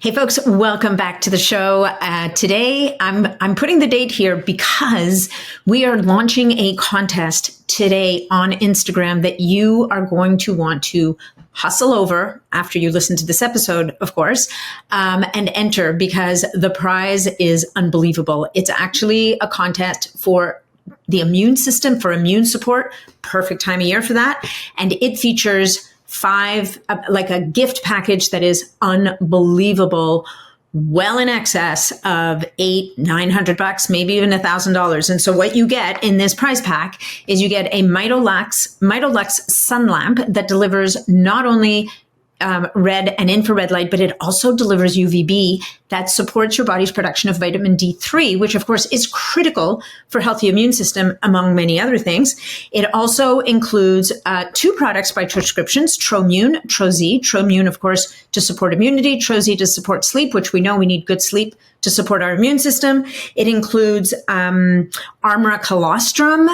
Hey folks, welcome back to the show. Today, I'm putting the date here because we are launching a contest today on Instagram that you are going to want to hustle over after you listen to this episode, of course, and enter because the prize is unbelievable. It's actually a contest for the immune system, for immune support. Perfect time of year for that. And it features like a gift package that is unbelievable, well in excess of $800-900, maybe even $1,000. And so what you get in this prize pack is you get a Mitolux sun lamp that delivers not only red and infrared light, but it also delivers UVB that supports your body's production of vitamin D3, which of course is critical for healthy immune system, among many other things. It also includes two products by prescriptions, Tromune, Troz. Tromune, of course, to support immunity, Troz to support sleep, which we know we need good sleep to support our immune system. It includes Armra Colostrum,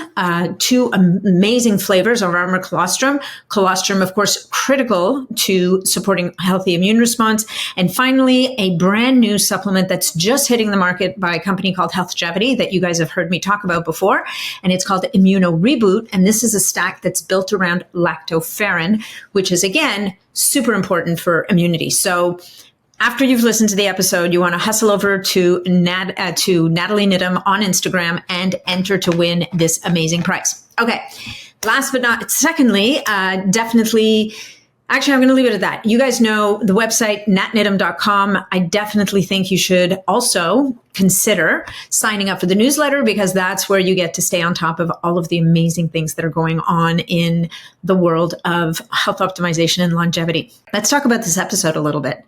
two amazing flavors of Armra Colostrum. Colostrum, of course, critical to supporting healthy immune response. And finally, a brand new supplement that's just hitting the market by a company called HealthJevity that you guys have heard me talk about before. And it's called Immuno Reboot. And this is a stack that's built around lactoferrin, which is, again, super important for immunity. So after you've listened to the episode, you want to hustle over to Natalie Nidham on Instagram and enter to win this amazing prize. Okay. Secondly, definitely, actually, I'm going to leave it at that. You guys know the website, natnidham.com. I definitely think you should also consider signing up for the newsletter because that's where you get to stay on top of all of the amazing things that are going on in the world of health optimization and longevity. Let's talk about this episode a little bit.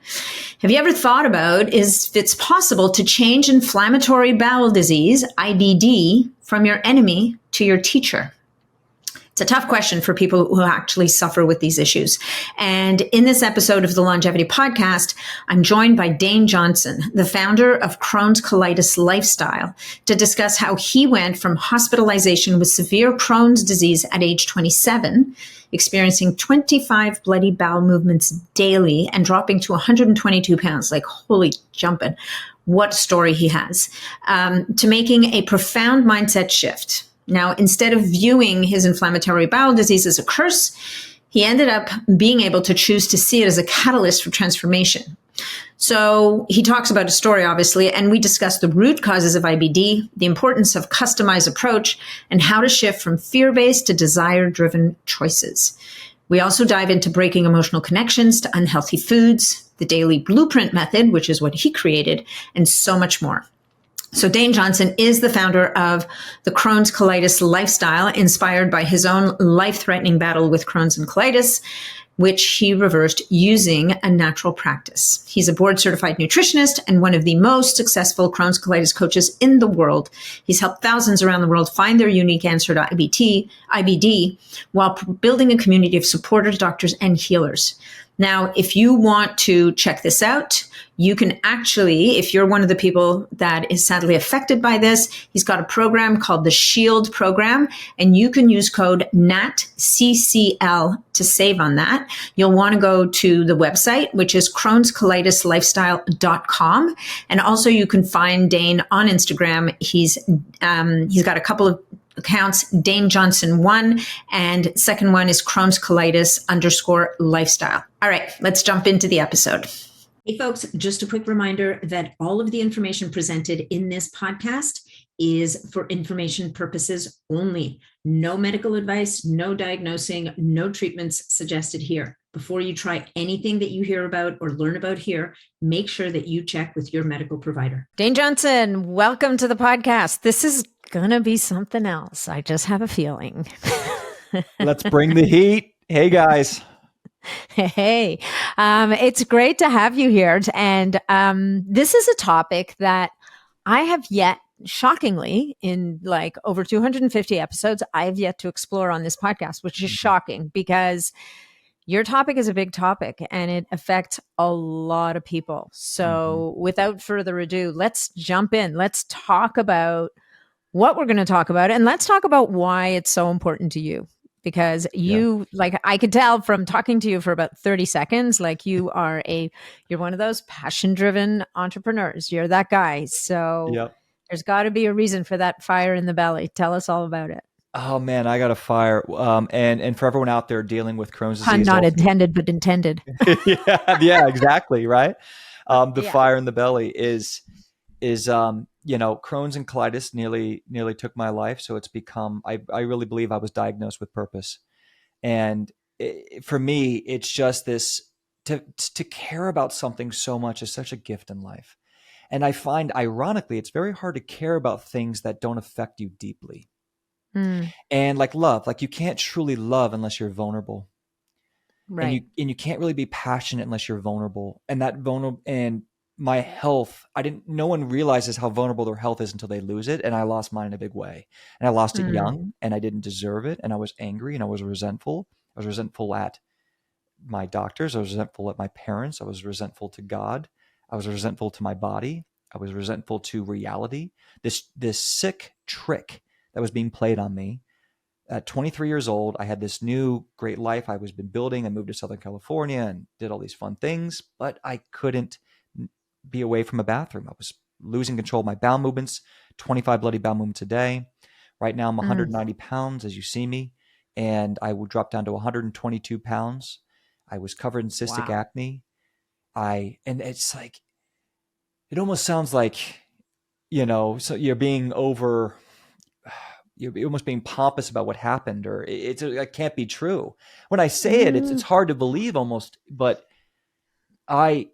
Have you ever thought about if it's possible to change inflammatory bowel disease, IBD, from your enemy to your teacher? It's a tough question for people who actually suffer with these issues. And in this episode of the Longevity Podcast, I'm joined by Dane Johnson, the founder of CrohnsColitisLifestyle, to discuss how he went from hospitalization with severe Crohn's disease at age 27, experiencing 25 bloody bowel movements daily and dropping to 122 pounds, like holy jumping, what a story he has, to making a profound mindset shift. Now, instead of viewing his inflammatory bowel disease as a curse, he ended up being able to choose to see it as a catalyst for transformation. So he talks about a story, obviously, and we discuss the root causes of IBD, the importance of customized approach, and how to shift from fear-based to desire-driven choices. We also dive into breaking emotional connections to unhealthy foods, the daily blueprint method, which is what he created, and so much more. So Dane Johnson is the founder of the Crohn's Colitis Lifestyle, inspired by his own life-threatening battle with Crohn's and colitis, which he reversed using a natural practice. He's a board-certified nutritionist and one of the most successful Crohn's colitis coaches in the world. He's helped thousands around the world find their unique answer to IBD while building a community of supporters, doctors, and healers. Now, if you want to check this out, you can actually, if you're one of the people that is sadly affected by this, he's got a program called the SHIELD program, and you can use code NATCCL to save on that. You'll want to go to the website, which is CrohnsColitisLifestyle.com. And also you can find Dane on Instagram. He's got a couple of accounts, Dane Johnson 1, and second one is CrohnsColitis_lifestyle. All right, let's jump into the episode. Hey folks, just a quick reminder that all of the information presented in this podcast is for information purposes only. No medical advice, no diagnosing, no treatments suggested here. Before you try anything that you hear about or learn about here, make sure that you check with your medical provider. Dane Johnson, welcome to the podcast. This is going to be something else. I just have a feeling. Let's bring the heat. Hey, guys. Hey, it's great to have you here. And this is a topic that I have yet, shockingly, in like over 250 episodes, I have yet to explore on this podcast, which is shocking because your topic is a big topic and it affects a lot of people. So without further ado, let's jump in. Let's talk about what we're going to talk about, and let's talk about why it's so important to you. because Yeah. you, like, I could tell from talking to you for about 30 seconds, like you're one of those passion driven entrepreneurs. You're that guy. So Yep. there's got to be a reason for that fire in the belly. Tell us all about it. Oh man, I got a fire. And for everyone out there dealing with Crohn's Pun disease, not also. intended, but intended. Yeah, exactly. Right. The Yeah. fire in the belly is Crohn's and colitis nearly took my life. So it's become, I really believe I was diagnosed with purpose. And for me, it's just this, to care about something so much is such a gift in life. And I find, ironically, it's very hard to care about things that don't affect you deeply. Mm, And like love, like you can't truly love unless you're vulnerable. And right. you can't really be passionate unless you're vulnerable. And that vulnerable, and my health, I didn't no one realizes how vulnerable their health is until they lose it. And I lost mine in a big way. And I lost it Mm, young, and I didn't deserve it. And I was angry, and I was resentful. I was resentful at my doctors. I was resentful at my parents. I was resentful to God. I was resentful to my body. I was resentful to reality. This sick trick that was being played on me. At 23 years old, I had this new great life I was been building. I moved to Southern California and did all these fun things, but I couldn't be away from a bathroom. I was losing control of my bowel movements, 25 bloody bowel movements a day. Right now, I'm mm, 190 pounds, as you see me, and I would drop down to 122 pounds. I was covered in cystic wow. acne. And it's like, it almost sounds like, so you're being over, you're almost being pompous about what happened, or it can't be true. When I say it, it's Mm, hard to believe almost, but I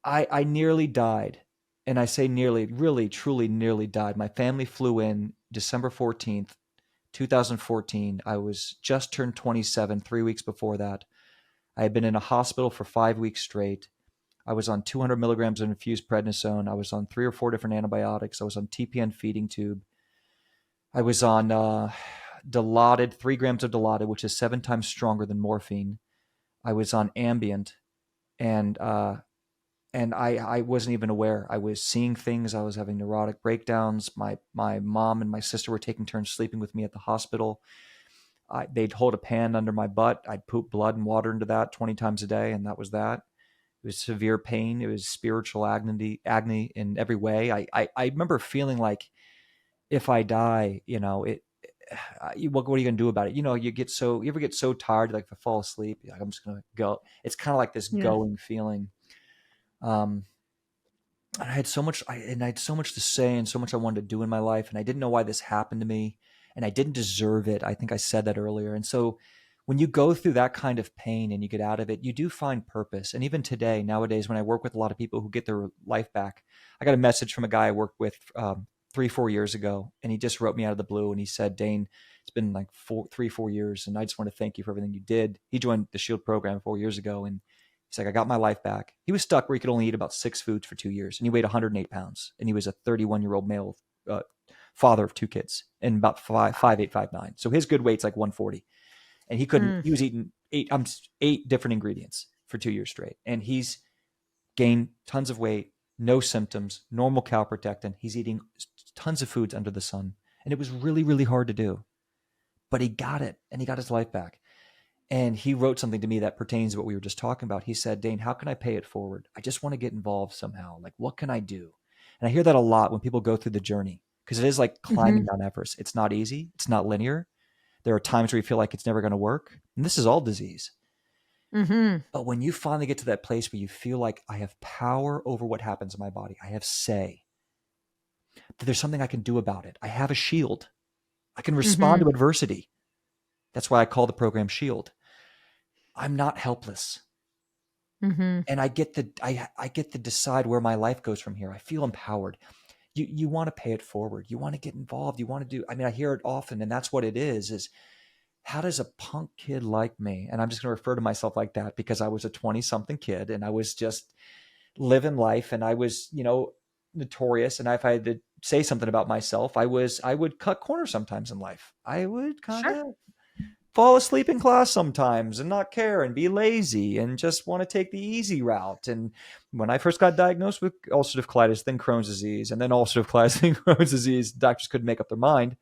I nearly died. And I say nearly, really, truly nearly died. My family flew in December 14th, 2014. I was just turned 27, 3 weeks before that. I had been in a hospital for 5 weeks straight. I was on 200 milligrams of infused prednisone. I was on 3 or 4 different antibiotics. I was on TPN feeding tube. I was on Dilaudid, 3 grams of Dilaudid, which is 7 times stronger than morphine. I was on Ambient, and I wasn't even aware. I was seeing things. I was having neurotic breakdowns. My mom and my sister were taking turns sleeping with me at the hospital. They'd hold a pan under my butt. I'd poop blood and water into that 20 times a day, and that was that. It was severe pain. It was spiritual agony in every way. I remember feeling like, if I die, what are you gonna do about it? You ever get so tired, like, if I fall asleep, you're like, I'm just gonna go. It's kind of like this yeah. going feeling. Um, and I had so much to say and so much I wanted to do in my life, and I didn't know why this happened to me, and I didn't deserve it. I think I said that earlier. And so, when you go through that kind of pain and you get out of it, you do find purpose. And even today, nowadays, when I work with a lot of people who get their life back, I got a message from a guy I worked with 3, 4 years ago, and he just wrote me out of the blue, and he said, "Dane, it's been like 3, 4 years, and I just want to thank you for everything you did." He joined the Shield program 4 years ago, and he's like, "I got my life back." He was stuck where he could only eat about 6 foods for 2 years, and he weighed 108 pounds, and he was a 31-year-old male father of 2 kids, and about 5'8", 5'9". So his good weight's like 140, and Mm, he was eating eight different ingredients for 2 years straight, and he's gained tons of weight, no symptoms, normal calprotectin. He's eating tons of foods under the sun, and it was really, really hard to do, but he got it, and he got his life back. And he wrote something to me that pertains to what we were just talking about. He said, "Dane, how can I pay it forward? I just want to get involved somehow. Like, what can I do?" And I hear that a lot when people go through the journey, because it is like mm-hmm, climbing Mount Everest. It's not easy. It's not linear. There are times where you feel like it's never going to work. And this is all disease. mm-hmm, But when you finally get to that place where you feel like, I have power over what happens in my body, I have say, that there's something I can do about it. I have a shield. I can respond mm-hmm, to adversity. That's why I call the program Shield. I'm not helpless. mm-hmm, And I get to decide where my life goes from here. I feel empowered. You want to pay it forward. You want to get involved. You want to do, I mean, I hear it often, and that's what it is how does a punk kid like me, and I'm just going to refer to myself like that because I was a 20 something kid and I was just living life, and I was, notorious. And if I had to say something about myself, I would cut corners sometimes in life. I would kind sure. of fall asleep in class sometimes and not care and be lazy and just want to take the easy route. And when I first got diagnosed with ulcerative colitis, then Crohn's disease, and then ulcerative colitis, then Crohn's disease, doctors couldn't make up their mind.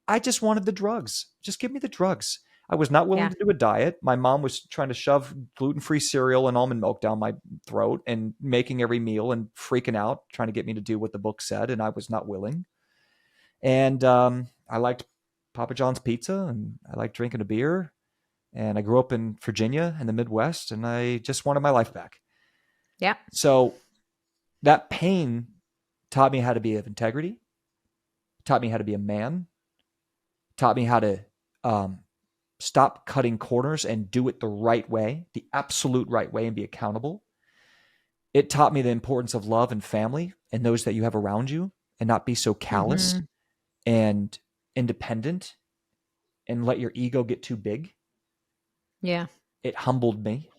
I just wanted the drugs. Just give me the drugs. I was not willing Yeah. to do a diet. My mom was trying to shove gluten-free cereal and almond milk down my throat and making every meal and freaking out, trying to get me to do what the book said, and I was not willing. And I liked Papa John's pizza, and I liked drinking a beer. And I grew up in Virginia in the Midwest, and I just wanted my life back. Yeah. So that pain taught me how to be of integrity, taught me how to be a man, taught me how to um, stop cutting corners and do it the right way, the absolute right way, and be accountable. It taught me the importance of love and family and those that you have around you, and not be so callous Mm-hmm. and independent and let your ego get too big. Yeah. It humbled me.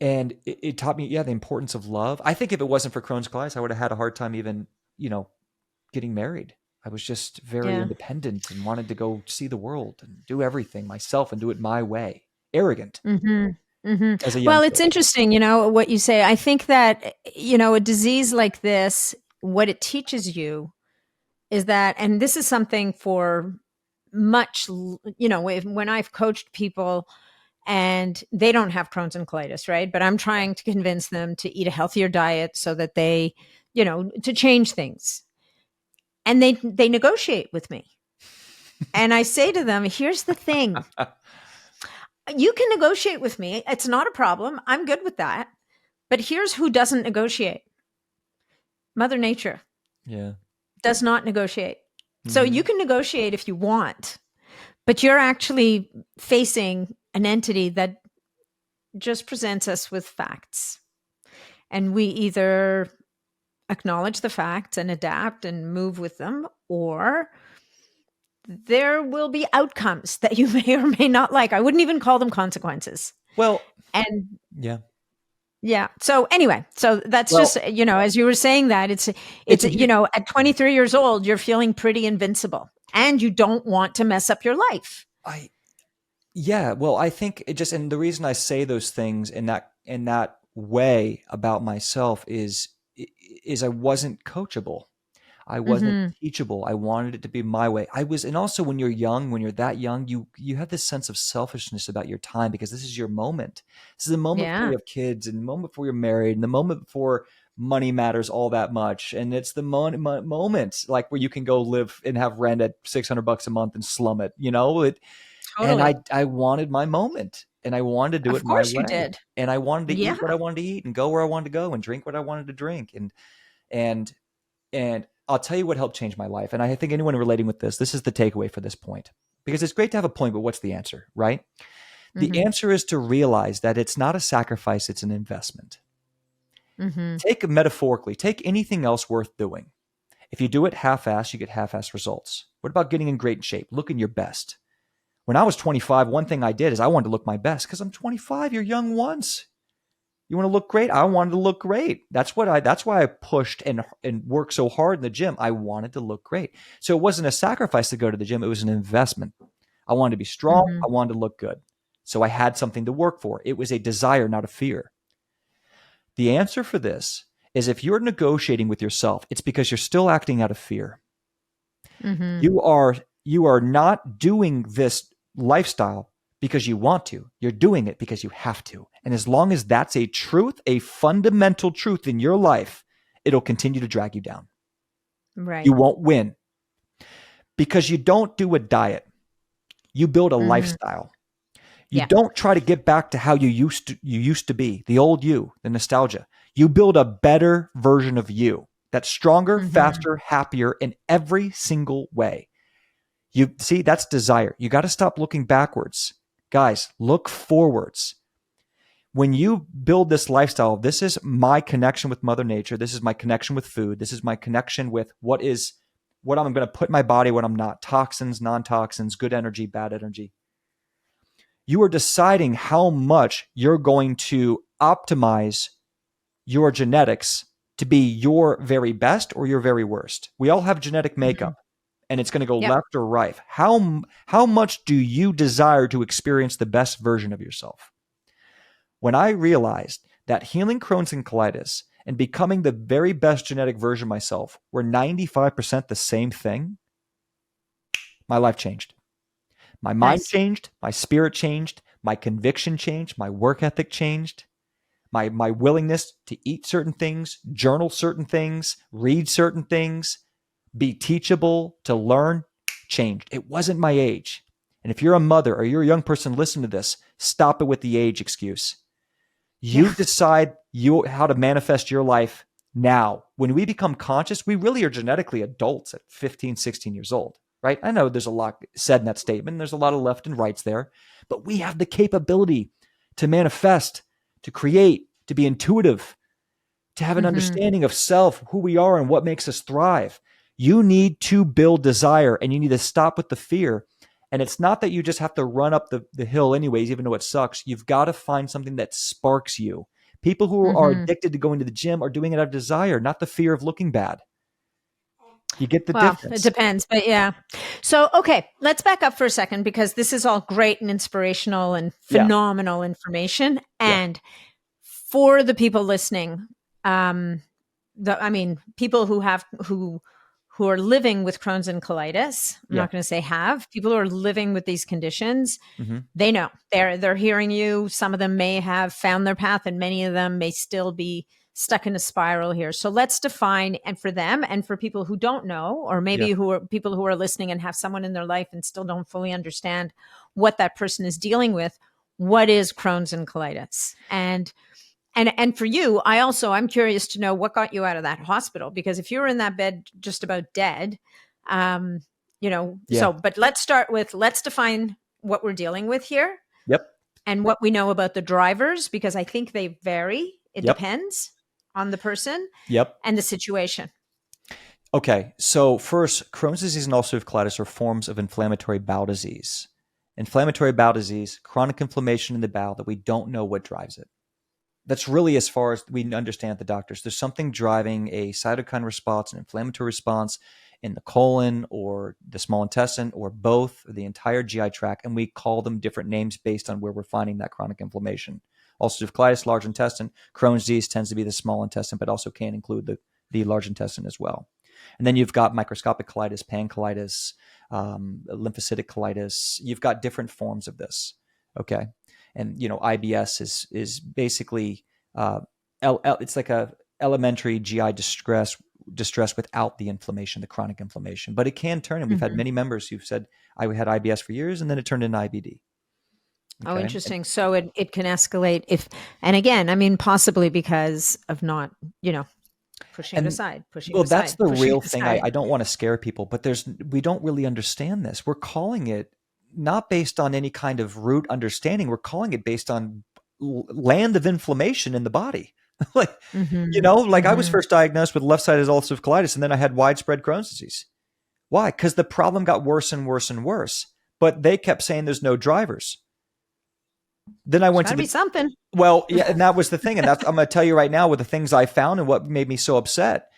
And it taught me, the importance of love. I think if it wasn't for Crohn's colitis, I would have had a hard time even, getting married. I was just very Yeah. independent and wanted to go see the world and do everything myself and do it my way. Arrogant Mm-hmm. Mm-hmm. as a young Well, kid. it's interesting, what you say. I think that, a disease like this, what it teaches you is that, and this is something for much, when I've coached people and they don't have Crohn's and colitis, right? But I'm trying to convince them to eat a healthier diet so that they, to change things. And they negotiate with me. And I say to them, here's the thing. You can negotiate with me. It's not a problem. I'm good with that. But here's who doesn't negotiate. Mother Nature Yeah. does not negotiate. So Mhm. you can negotiate if you want, but you're actually facing an entity that just presents us with facts. And we either acknowledge the facts and adapt and move with them, or there will be outcomes that you may or may not like. I wouldn't even call them consequences. Well, And yeah. yeah. So anyway, so that's Well, just, as you were saying that it's, it's a huge, at 23 years old, you're feeling pretty invincible and you don't want to mess up your life. well, I think it just, and the reason I say those things in that way about myself is I wasn't coachable. I wasn't Mm-hmm. teachable. I wanted it to be my way. And also when you're young, when you're that young, you have this sense of selfishness about your time because this is your moment. This is the moment before Yeah, you have kids and the moment before you're married and the moment before money matters all that much. And it's the moment like where you can go live and have rent at $600 a month and slum it, and totally. I wanted my moment and I wanted to do Of it my course you way. did. And I wanted to Yeah. eat what I wanted to eat and go where I wanted to go and drink what I wanted to drink. And and I'll tell you what helped change my life. And I think anyone relating with this is the takeaway for this point. Because it's great to have a point, but what's the answer, right? The Mm-hmm. answer is to realize that it's not a sacrifice, it's an investment. Mm-hmm. Take metaphorically, take anything else worth doing. If you do it half-assed, you get half-assed results. What about getting in great shape, looking your best? When I was 25, one thing I did is I wanted to look my best because I'm 25. You're young once. You want to look great? I wanted to look great. That's why I pushed and worked so hard in the gym. I wanted to look great. So it wasn't a sacrifice to go to the gym. It was an investment. I wanted to be strong. Mm-hmm. I wanted to look good. So I had something to work for. It was a desire, not a fear. The answer for this is if you're negotiating with yourself, it's because you're still acting out of fear. Mm-hmm. You are not doing this lifestyle because you want to. You're doing it because you have to. And as long as that's a truth, a fundamental truth in your life, it'll continue to drag you down. Right. You won't win because you don't do a diet. You build a Mm-hmm. lifestyle. You Yeah. don't try to get back to how you used to be, the old you, the nostalgia. You build a better version of you that's stronger, Mm-hmm. faster, happier in every single way. You see, that's desire. You got to stop looking backwards. Guys, look forwards. When you build this lifestyle, this is my connection with Mother Nature. This is my connection with food. This is my connection with what I'm going to put in my body, what I'm not. Toxins, non-toxins, good energy, bad energy. You are deciding how much you're going to optimize your genetics to be your very best or your very worst. We all have genetic Mm-hmm. makeup and it's going to go Yep. left or right. How much do you desire to experience the best version of yourself? When I realized that healing Crohn's and colitis and becoming the very best genetic version of myself were 95% the same thing, My life changed. My mind Nice. changed. My spirit changed. My conviction changed. My work ethic changed. My willingness to eat certain things, journal certain things, read certain things, be teachable, to learn, changed. It wasn't my age. And if you're a mother or you're a young person listening to this, stop it with the age excuse. You Yeah. decide how to manifest your life now. When we become conscious, we really are genetically adults at 15, 16 years old, right? I know there's a lot said in that statement. There's a lot of left and rights there, but we have the capability to manifest, to create, to be intuitive, to have an Mm-hmm. understanding of self, who we are, and what makes us thrive. You need to build desire, and you need to stop with the fear. And it's not that you just have to run up the hill anyways, even though it sucks. You've got to find something that sparks you. People who are Mm-hmm. addicted to going to the gym are doing it out of desire, not the fear of looking bad. You get the Well, it difference. depends, but yeah. So, okay, let's back up for a second because this is all great and inspirational and Yeah. phenomenal information. Yeah. And for the people listening, people who are living with Crohn's and colitis. I'm Yeah. not going to say have people who are living with these conditions. Mm-hmm. They know they're hearing you. Some of them may have found their path, and many of them may still be stuck in a spiral here. So let's define, and for them, and for people who don't know, or maybe Yeah. who are people who are listening and have someone in their life and still don't fully understand what that person is dealing with. What is Crohn's and colitis? And for you, I'm curious to know what got you out of that hospital, because if you were in that bed just about dead, Yeah. but let's define what we're dealing with here Yep. and what we know about the drivers, because I think they vary. It Yep. depends on the person Yep. and the situation. Okay, so first, Crohn's disease and ulcerative colitis are forms of inflammatory bowel disease. Inflammatory bowel disease, chronic inflammation in the bowel that we don't know what drives it. That's really as far as we understand the doctors. There's something driving a cytokine response, an inflammatory response in the colon or the small intestine or both, or the entire GI tract, and we call them different names based on where we're finding that chronic inflammation. Ulcerative colitis, large intestine. Crohn's disease tends to be the small intestine, but also can include the large intestine as well. And then you've got microscopic colitis, pancolitis, lymphocytic colitis. You've got different forms of this. Okay. And, IBS is basically, it's like a elementary GI distress without the inflammation, the chronic inflammation. But it can turn, and we've had Mhm. many members who've said, I had IBS for years, and then it turned into IBD. Oh, Okay. interesting. So it can escalate and again, possibly because of not, pushing it And aside, pushing it well, that's aside, the pushing real it thing. aside. I don't want to scare people, but we don't really understand this. We're calling it not based on any kind of root understanding. We're calling it based on land of inflammation in the body. like, Mm-hmm. like I was Mm-hmm. first diagnosed with left-sided ulcerative colitis, and then I had widespread Crohn's disease. Why? Because the problem got worse and worse and worse. But they kept saying there's no drivers. Then I There's went got to to be the something. well, yeah, and that was the thing. And that's I'm going to tell you right now with the things I found and what made me so upset.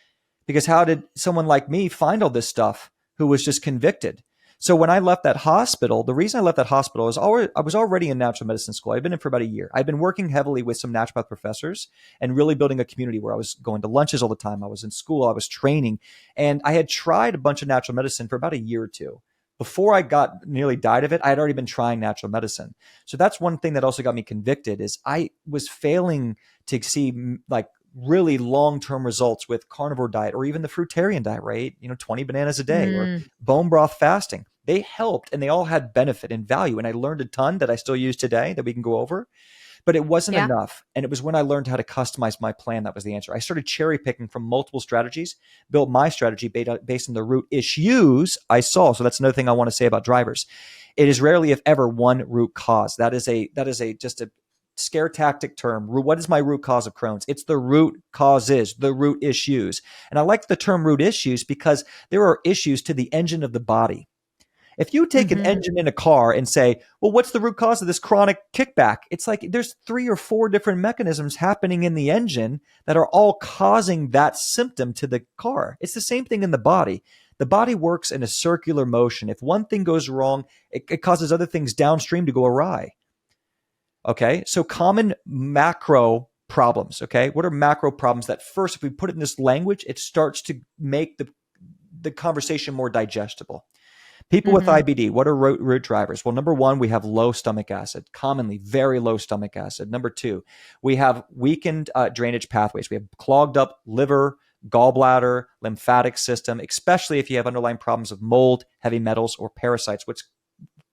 Because how did someone like me find all this stuff who was just convicted? So when I left that hospital, the reason I left that hospital is I was already in natural medicine school. I'd been in for about a year. I'd been working heavily with some naturopath professors and really building a community where I was going to lunches all the time. I was in school. I was training. And I had tried a bunch of natural medicine for about a year or two. Before I nearly died of it, I had already been trying natural medicine. So that's one thing that also got me convicted is I was failing to see like really long-term results with carnivore diet or even the fruitarian diet, right? 20 bananas a day or Mm, bone broth fasting. They helped and they all had benefit and value. And I learned a ton that I still use today that we can go over, but it wasn't yeah. enough. And it was when I learned how to customize my plan that was the answer. I started cherry picking from multiple strategies, built my strategy based on the root issues I saw. So that's another thing I want to say about drivers. It is rarely, if ever, one root cause. That is just a scare tactic term. What is my root cause of Crohn's? It's the root causes, the root issues. And I like the term root issues because there are issues to the engine of the body. If you take an Mm-hmm. engine in a car and say, well, what's the root cause of this chronic kickback? It's like there's 3 or 4 different mechanisms happening in the engine that are all causing that symptom to the car. It's the same thing in the body. The body works in a circular motion. If one thing goes wrong, it causes other things downstream to go awry. Okay. So common macro problems. Okay. What are macro problems that first, if we put it in this language, it starts to make the conversation more digestible. People with IBD, what are root drivers? Well, number one, we have low stomach acid, commonly very low stomach acid. Number two, we have weakened drainage pathways. We have clogged up liver, gallbladder, lymphatic system, especially if you have underlying problems of mold, heavy metals, or parasites, which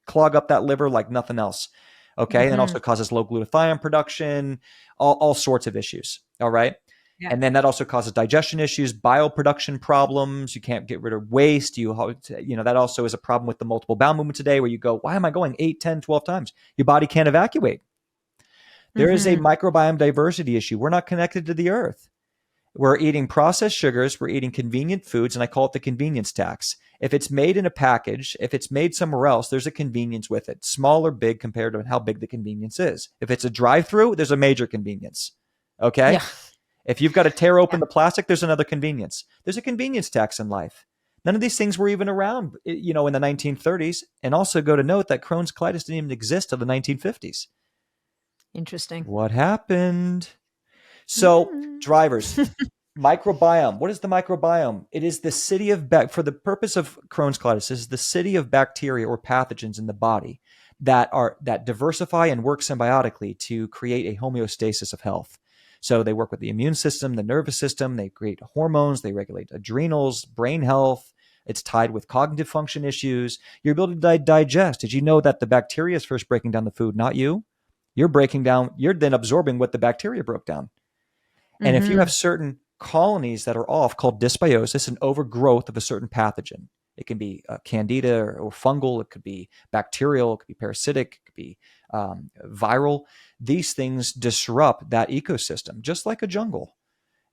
clog up that liver like nothing else. Okay. And also causes low glutathione production, all sorts of issues. All right. Yeah. And then that also causes digestion issues, bioproduction problems. You can't get rid of waste. That also is a problem with the multiple bowel movement today, where you go, why am I going 8, 10, 12 times? Your body can't evacuate. There is a microbiome diversity issue. We're not connected to the earth. We're eating processed sugars. We're eating convenient foods. And I call it the convenience tax. If it's made in a package, if it's made somewhere else, there's a convenience with it, small or big compared to how big the convenience is. If it's a drive-through, there's a major convenience. Okay. Yeah. If you've got to tear open the plastic, there's another convenience. There's a convenience tax in life. None of these things were even around, in the 1930s. And also go to note that Crohn's colitis didn't even exist till the 1950s. Interesting. What happened? So drivers, microbiome. What is the microbiome? It is the city of, for the purpose of Crohn's colitis, this is the city of bacteria or pathogens in the body that diversify and work symbiotically to create a homeostasis of health. So they work with the immune system, the nervous system, they create hormones, they regulate adrenals, brain health. It's tied with cognitive function issues, your ability to digest. Did you know that the bacteria is first breaking down the food, not you? You're then absorbing what the bacteria broke down. And if you have certain colonies that are off, called dysbiosis, an overgrowth of a certain pathogen, it can be candida or fungal, it could be bacterial, it could be parasitic, it could be viral. These things disrupt that ecosystem, just like a jungle.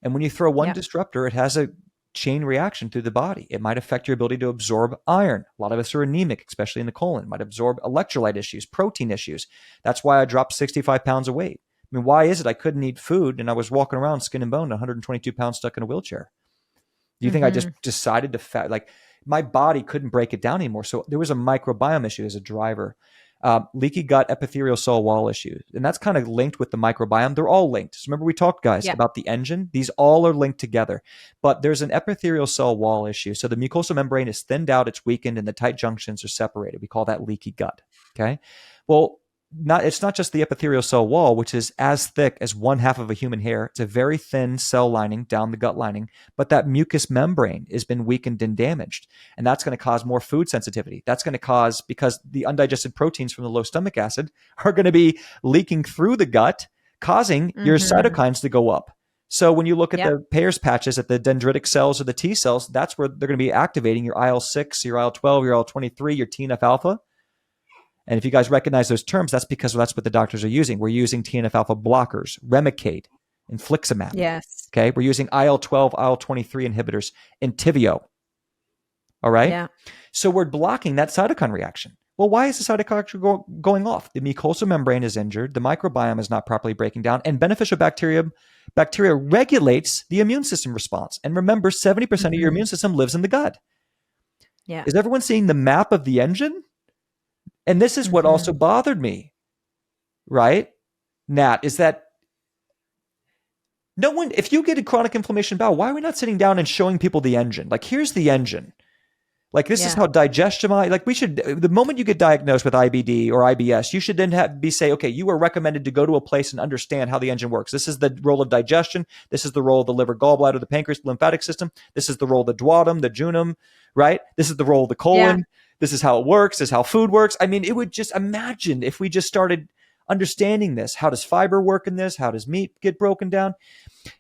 And when you throw one disruptor, it has a chain reaction through the body. It might affect your ability to absorb iron. A lot of us are anemic, especially in the colon. It might absorb electrolyte issues, protein issues. That's why I dropped 65 pounds of weight. I mean, why is it I couldn't eat food and I was walking around skin and bone, 122 pounds stuck in a wheelchair? Do you think I just decided to fat? Like, my body couldn't break it down anymore. So there was a microbiome issue as a driver. Leaky gut, epithelial cell wall issues. And that's kind of linked with the microbiome. They're all linked. So remember we talked, guys, about the engine? These all are linked together. But there's an epithelial cell wall issue. So the mucosal membrane is thinned out, it's weakened, and the tight junctions are separated. We call that leaky gut. Okay. Well, it's not just the epithelial cell wall, which is as thick as one half of a human hair. It's a very thin cell lining down the gut lining, but that mucous membrane has been weakened and damaged. And that's going to cause more food sensitivity. That's going to cause, because the undigested proteins from the low stomach acid are going to be leaking through the gut, causing your cytokines to go up. So when you look at the Peyer's patches at the dendritic cells or the T cells, that's where they're going to be activating your IL-6, your IL-12, your IL-23, your TNF alpha. And if you guys recognize those terms, that's because that's what the doctors are using. We're using TNF alpha blockers, Remicade, infliximab. Yes. Okay. We're using IL-12, IL-23 inhibitors, Entyvio. All right. Yeah. So we're blocking that cytokine reaction. Well, why is the cytokine going off? The mucosal membrane is injured. The microbiome is not properly breaking down, and beneficial bacteria regulates the immune system response. And remember, 70% of your immune system lives in the gut. Yeah. Is everyone seeing the map of the engine? And this is what also bothered me, right, Nat, is that no one, if you get a chronic inflammation bowel, why are we not sitting down and showing people the engine? Like, here's the engine. Like, this is how digestion, like we should, the moment you get diagnosed with IBD or IBS, you should then say, okay, you are recommended to go to a place and understand how the engine works. This is the role of digestion. This is the role of the liver, gallbladder, the pancreas, the lymphatic system. This is the role of the duodenum, the junum, right? This is the role of the colon. This is how it works. This is how food works. I mean, it would just, imagine if we just started understanding this. How does fiber work in this? How does meat get broken down?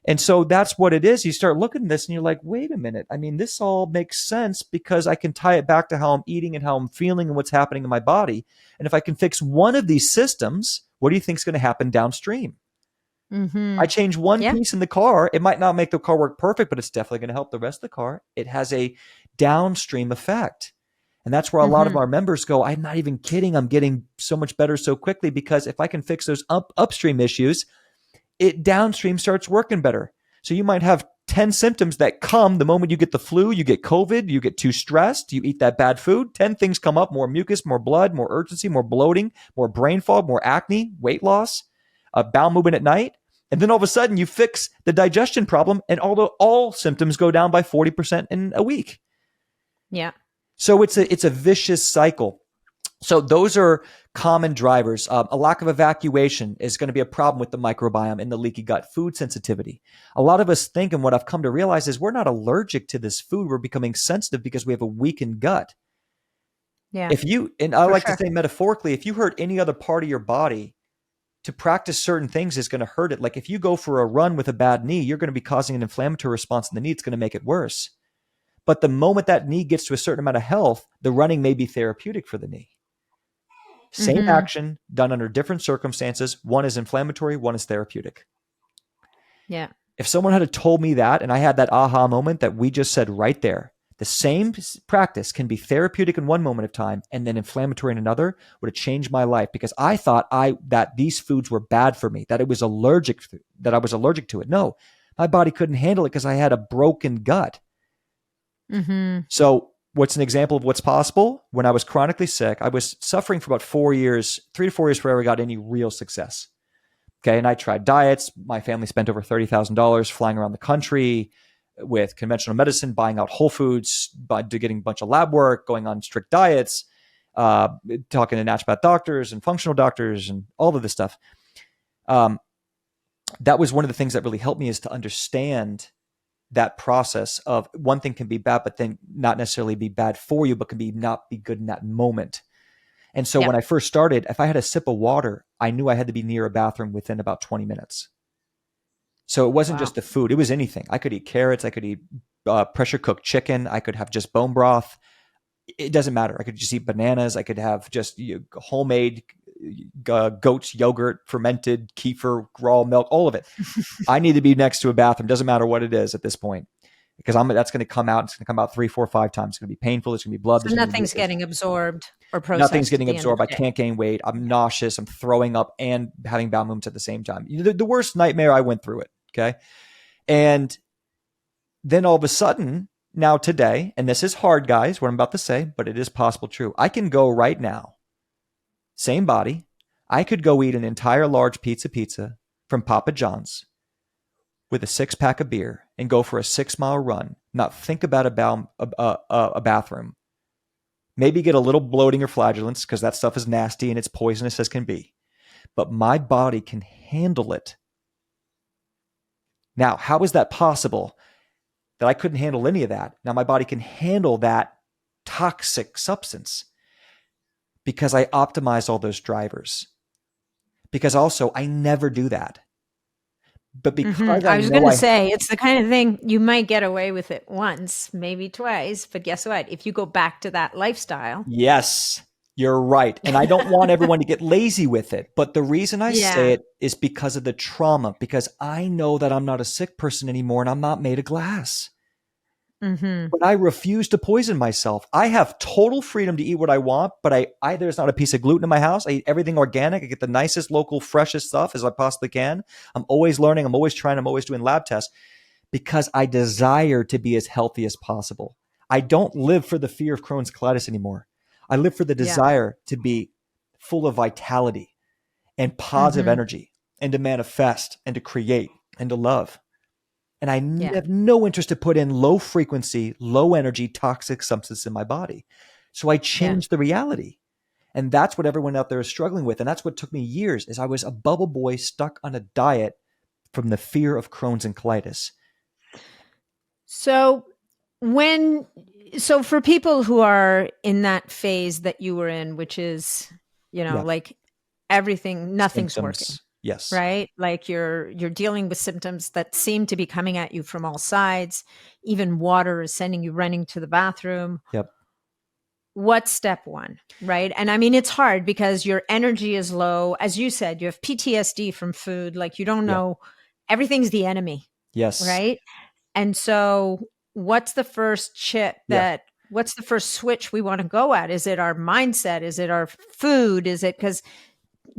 And so that's what it is. You start looking at this and you're like, wait a minute. I mean, this all makes sense because I can tie it back to how I'm eating and how I'm feeling and what's happening in my body. And if I can fix one of these systems, what do you think is going to happen downstream? I change one piece in the car. It might not make the car work perfect, but it's definitely going to help the rest of the car. It has a downstream effect. And that's where a lot of our members go, I'm not even kidding. I'm getting so much better so quickly because if I can fix those upstream issues, it downstream starts working better. So you might have 10 symptoms that come the moment you get the flu, you get COVID, you get too stressed, you eat that bad food. 10 things come up: more mucus, more blood, more urgency, more bloating, more brain fog, more acne, weight loss, bowel movement at night. And then all of a sudden you fix the digestion problem and all symptoms go down by 40% in a week. Yeah. So it's a vicious cycle. So those are common drivers. A lack of evacuation is going to be a problem with the microbiome and the leaky gut. Food sensitivity. A lot of us think, and what I've come to realize is we're not allergic to this food. We're becoming sensitive because we have a weakened gut. Yeah, If you, and I for like to sure. say metaphorically, if you hurt any other part of your body, to practice certain things is going to hurt it. Like if you go for a run with a bad knee, you're going to be causing an inflammatory response in the knee. It's going to make it worse. But the moment that knee gets to a certain amount of health, the running may be therapeutic for the knee. Same Mm-hmm. action done under different circumstances. One is inflammatory, one is therapeutic. Yeah. If someone had told me that, and I had that aha moment that we just said right there, the same practice can be therapeutic in one moment of time and then inflammatory in another, would have changed my life because I thought that these foods were bad for me, that I was allergic to it. No, my body couldn't handle it because I had a broken gut. Mm-hmm. So what's an example of what's possible? When I was chronically sick, I was suffering for about 4 years, 3 to 4 years before I got any real success. Okay. And I tried diets. My family spent over $30,000 flying around the country with conventional medicine, buying out Whole Foods, getting a bunch of lab work, going on strict diets, uh, talking to naturopath doctors and functional doctors and all of this stuff. That was one of the things that really helped me, is to understand that process of one thing can be bad, but then not necessarily be bad for you, but can be not be good in that moment. And so Yeah. when I first started, if I had a sip of water, I knew I had to be near a bathroom within about 20 minutes. So it wasn't Wow. just the food. It was anything. I could eat carrots. I could eat pressure cooked chicken. I could have just bone broth. It doesn't matter. I could just eat bananas. I could have just homemade goat's yogurt, fermented kefir, raw milk, all of it. I need to be next to a bathroom. Doesn't matter what it is at this point, because that's going to come out. It's going to come out 3, 4, 5 times. It's going to be painful. There's going to be blood. So There's going to be nothing's mucus. getting absorbed or Nothing's processed at getting the end of absorbed. the I day. can't gain weight. I'm nauseous. I'm throwing up and having bowel movements at the same time. The worst nightmare. I went through it. Okay. And then all of a sudden, now today, and this is hard, guys, what I'm about to say, but it is possible true. I can go right now, same body. I could go eat an entire large pizza from Papa John's with a 6-pack of beer and go for a 6-mile run, not think about a bathroom, maybe get a little bloating or flatulence because that stuff is nasty and it's poisonous as can be. But my body can handle it. Now, how is that possible? That I couldn't handle any of that. Now my body can handle that toxic substance because I optimize all those drivers. Because also I never do that. But because I I was know going to say, it's the kind of thing you might get away with it once, maybe twice, but guess what? If you go back to that lifestyle. yes, you're right. And I don't want everyone to get lazy with it. But the reason I say Yeah. it is because of the trauma, because I know that I'm not a sick person anymore and I'm not made of glass. Mm-hmm. But I refuse to poison myself. I have total freedom to eat what I want, but there's not a piece of gluten in my house. I eat everything organic. I get the nicest, local, freshest stuff as I possibly can. I'm always learning. I'm always trying. I'm always doing lab tests because I desire to be as healthy as possible. I don't live for the fear of Crohn's colitis anymore. I live for the Yeah. desire to be full of vitality and positive Mm-hmm. energy and to manifest and to create and to love. And I Yeah. have no interest to put in low frequency, low energy, toxic substance in my body. So I Yeah. changed the reality. And that's what everyone out there is struggling with. And that's what took me years, is I was a bubble boy stuck on a diet from the fear of Crohn's and colitis. So when, so for people who are in that phase that you were in, which is, Yeah. like everything, nothing's working. Symptoms. Yes. Right? Like you're dealing with symptoms that seem to be coming at you from all sides. Even water is sending you running to the bathroom. Yep. What's step one? Right? And I mean, it's hard because your energy is low. As you said, you have PTSD from food. Like you don't Yeah. know, everything's the enemy. Yes. Right? And so what's the first Yeah. what's the first switch we want to go at? Is it our mindset? Is it our food? Is it because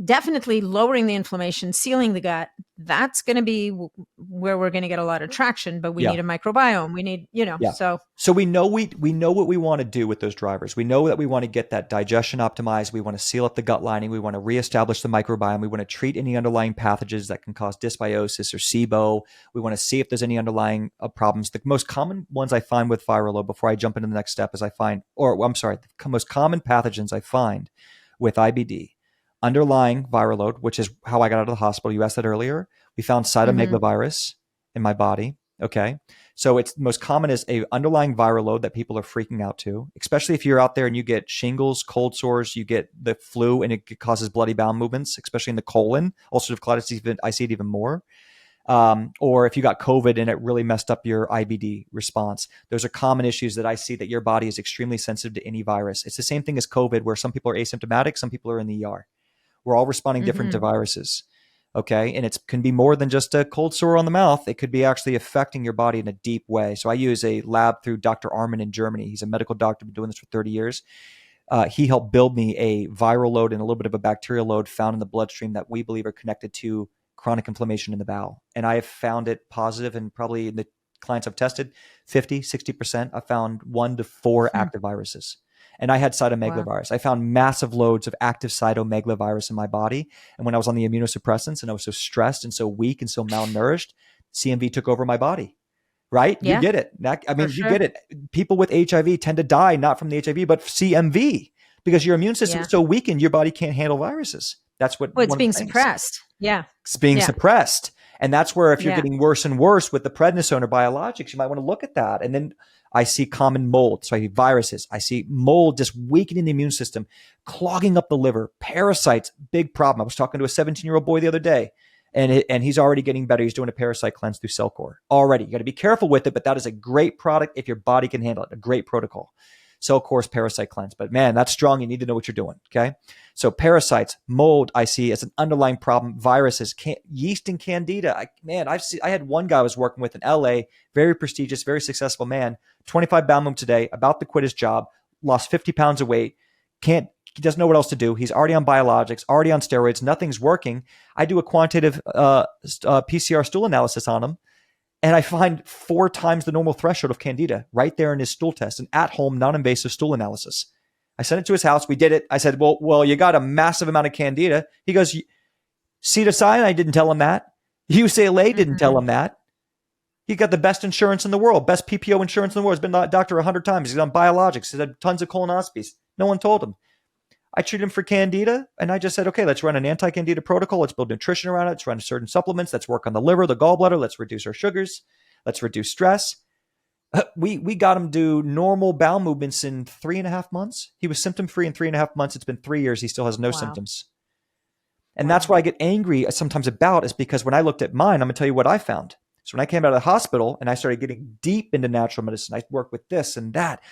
definitely lowering the inflammation, sealing the gut, that's going to be where we're going to get a lot of traction, but we Yeah. need a microbiome. We need, Yeah. so. So we know what we want to do with those drivers. We know that we want to get that digestion optimized. We want to seal up the gut lining. We want to reestablish the microbiome. We want to treat any underlying pathogens that can cause dysbiosis or SIBO. We want to see if there's any underlying problems. The most common ones I find with viral load, before I jump into the next step, is the most common pathogens I find with IBD, underlying viral load, which is how I got out of the hospital. You asked that earlier. We found cytomegalovirus in my body. Okay. So it's most common is a underlying viral load that people are freaking out to, especially if you're out there and you get shingles, cold sores, you get the flu, and it causes bloody bowel movements, especially in the colon. Ulcerative colitis, I see it even more. Or if you got COVID and it really messed up your IBD response. Those are common issues that I see that your body is extremely sensitive to any virus. It's the same thing as COVID, where some people are asymptomatic, some people are in the ER. We're all responding different to viruses. Okay. And it can be more than just a cold sore on the mouth. It could be actually affecting your body in a deep way. So I use a lab through Dr. Arman in Germany. He's a medical doctor, been doing this for 30 years. He helped build me a viral load and a little bit of a bacterial load found in the bloodstream that we believe are connected to chronic inflammation in the bowel. And I have found it positive, and probably in the clients I've tested, 50, 60%, I found 1 to 4 active viruses. And I had cytomegalovirus. Wow. I found massive loads of active cytomegalovirus in my body. And when I was on the immunosuppressants and I was so stressed and so weak and so malnourished, CMV took over my body, right? Yeah. You get it. You get it. People with HIV tend to die, not from the HIV, but CMV, because your immune system is so weakened, your body can't handle viruses. That's what it's being suppressed. Yeah. It's being suppressed. And that's where if you're getting worse and worse with the prednisone or biologics, you might want to look at that. And then I see common mold. So I see viruses. I see mold just weakening the immune system, clogging up the liver, parasites, big problem. I was talking to a 17-year-old boy the other day, and he's already getting better. He's doing a parasite cleanse through Cellcore already. You got to be careful with it, but that is a great product if your body can handle it, a great protocol. Cellcore's parasite cleanse. But man, that's strong. You need to know what you're doing. Okay. So parasites, mold, I see as an underlying problem. Viruses, yeast and candida. I had one guy I was working with in LA, very prestigious, very successful man, 25 bowel movements a day, about to quit his job, lost 50 pounds of weight, he doesn't know what else to do. He's already on biologics, already on steroids, nothing's working. I do a quantitative PCR stool analysis on him, and I find 4 times the normal threshold of candida right there in his stool test, an at-home non-invasive stool analysis. I sent it to his house. We did it. I said, well, you got a massive amount of candida. He goes, cyanide didn't tell him that. UCLA didn't tell him that. He got the best insurance in the world, best PPO insurance in the world. He's been to the doctor 100 times. He's on biologics. He's had tons of colonoscopies. No one told him. I treated him for candida, and I just said, okay, let's run an anti-candida protocol. Let's build nutrition around it. Let's run certain supplements. Let's work on the liver, the gallbladder. Let's reduce our sugars. Let's reduce stress. We got him to do normal bowel movements in 3.5 months. He was symptom-free in 3.5 months. It's been 3 years. He still has no symptoms. And that's why I get angry sometimes about, is because when I looked at mine, I'm going to tell you what I found. So when I came out of the hospital and I started getting deep into natural medicine, I worked with this and that.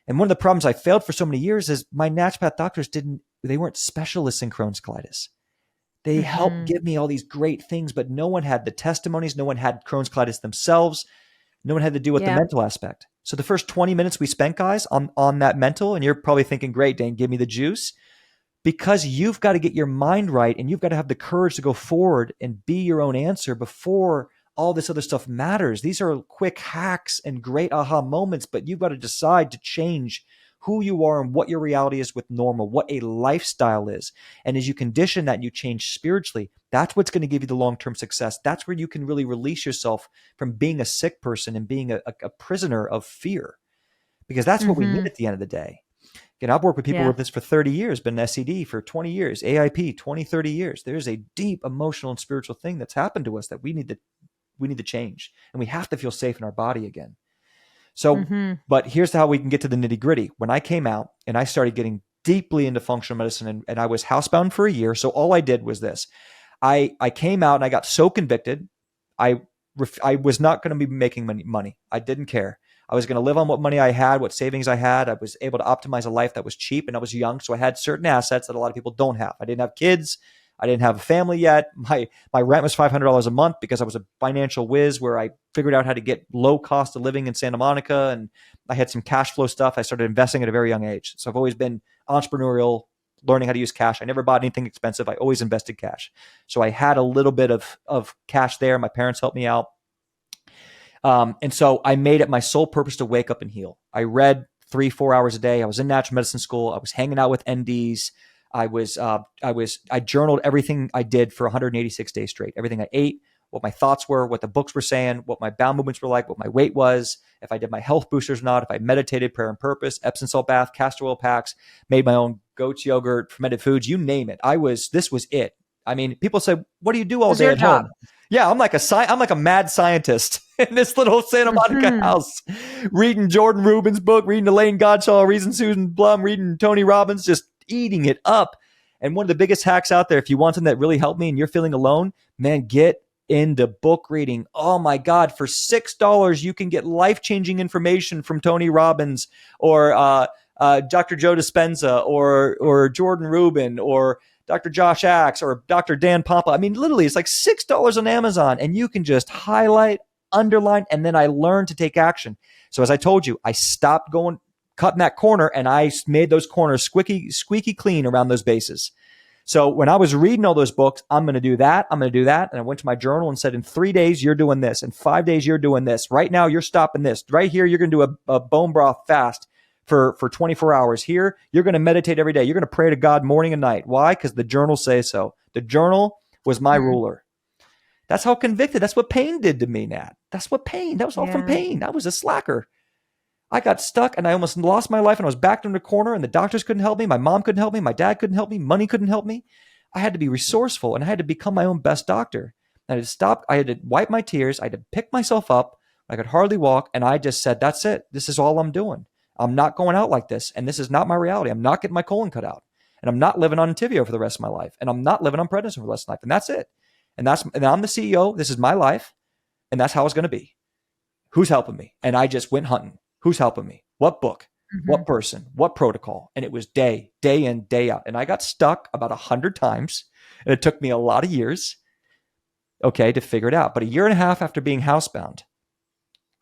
And one of the problems I failed for so many years is my naturopath doctors they weren't specialists in Crohn's colitis. They helped give me all these great things, but no one had the testimonies. No one had Crohn's colitis themselves. No one had to deal with the mental aspect. So the first 20 minutes we spent, guys, on that mental, and you're probably thinking, great, Dane, give me the juice. Because you've got to get your mind right, and you've got to have the courage to go forward and be your own answer before all this other stuff matters. These are quick hacks and great aha moments, but you've got to decide to change who you are and what your reality is with normal, what a lifestyle is. And as you condition that, you change spiritually. That's what's going to give you the long-term success. That's where you can really release yourself from being a sick person and being a prisoner of fear, because that's what we need at the end of the day. Again, I've worked with people with this for 30 years, been an SED for 20 years, AIP, 20, 30 years. There's a deep emotional and spiritual thing that's happened to us that we need to change, and we have to feel safe in our body again. So, but here's how we can get to the nitty gritty. When I came out and I started getting deeply into functional medicine, and I was housebound for a year. So all I did was this. I came out and I got so convicted. I was not going to be making money. I didn't care. I was going to live on what money I had, what savings I had. I was able to optimize a life that was cheap, and I was young. So I had certain assets that a lot of people don't have. I didn't have kids. I didn't have a family yet. My rent was $500 a month because I was a financial whiz, where I figured out how to get low cost of living in Santa Monica, and I had some cash flow stuff. I started investing at a very young age. So I've always been entrepreneurial, learning how to use cash. I never bought anything expensive. I always invested cash. So I had a little bit of cash there. My parents helped me out. And so I made it my sole purpose to wake up and heal. I read 3-4 hours a day. I was in natural medicine school. I was hanging out with NDs. I journaled everything I did for 186 days straight. Everything I ate, what my thoughts were, what the books were saying, what my bowel movements were like, what my weight was, if I did my health boosters or not, if I meditated, prayer and purpose, Epsom salt bath, castor oil packs, made my own goat's yogurt, fermented foods, you name it. This was it. I mean, people say, what do you do all day at home? Yeah, I'm like a mad scientist in this little Santa Monica house, reading Jordan Rubin's book, reading Elaine Godshaw, reading Susan Blum, reading Tony Robbins, just eating it up. And one of the biggest hacks out there, if you want something that really helped me and you're feeling alone, man, get into book reading. Oh my God, for $6, you can get life-changing information from Tony Robbins or Dr. Joe Dispenza or Jordan Rubin or Dr. Josh Axe or Dr. Dan Pompa. I mean, literally, it's like $6 on Amazon, and you can just highlight, underline, and then I learned to take action. So as I told you, I stopped cutting that corner, and I made those corners squeaky clean around those bases. So when I was reading all those books, I'm going to do that. I'm going to do that. And I went to my journal and said, in 3 days, you're doing this. In 5 days, you're doing this. Right now, you're stopping this. Right here, you're going to do a bone broth fast for 24 hours. Here, you're going to meditate every day. You're going to pray to God morning and night. Why? Because the journal says so. The journal was my ruler. That's how convicted. That's what pain did to me, Nat. That was all from pain. I was a slacker. I got stuck and I almost lost my life, and I was backed in the corner, and the doctors couldn't help me. My mom couldn't help me. My dad couldn't help me. Money couldn't help me. I had to be resourceful, and I had to become my own best doctor. I had to stop. I had to wipe my tears. I had to pick myself up. I could hardly walk. And I just said, that's it. This is all I'm doing. I'm not going out like this. And this is not my reality. I'm not getting my colon cut out. And I'm not living on Entyvio for the rest of my life. And I'm not living on prednisone for the rest of my life. And that's it. And I'm the CEO. This is my life. And that's how it's going to be. Who's helping me? And I just went hunting. Who's helping me? What book? What person? What protocol? And it was day in, day out. And I got stuck about 100 times. And it took me a lot of years, to figure it out. But a year and a half after being housebound,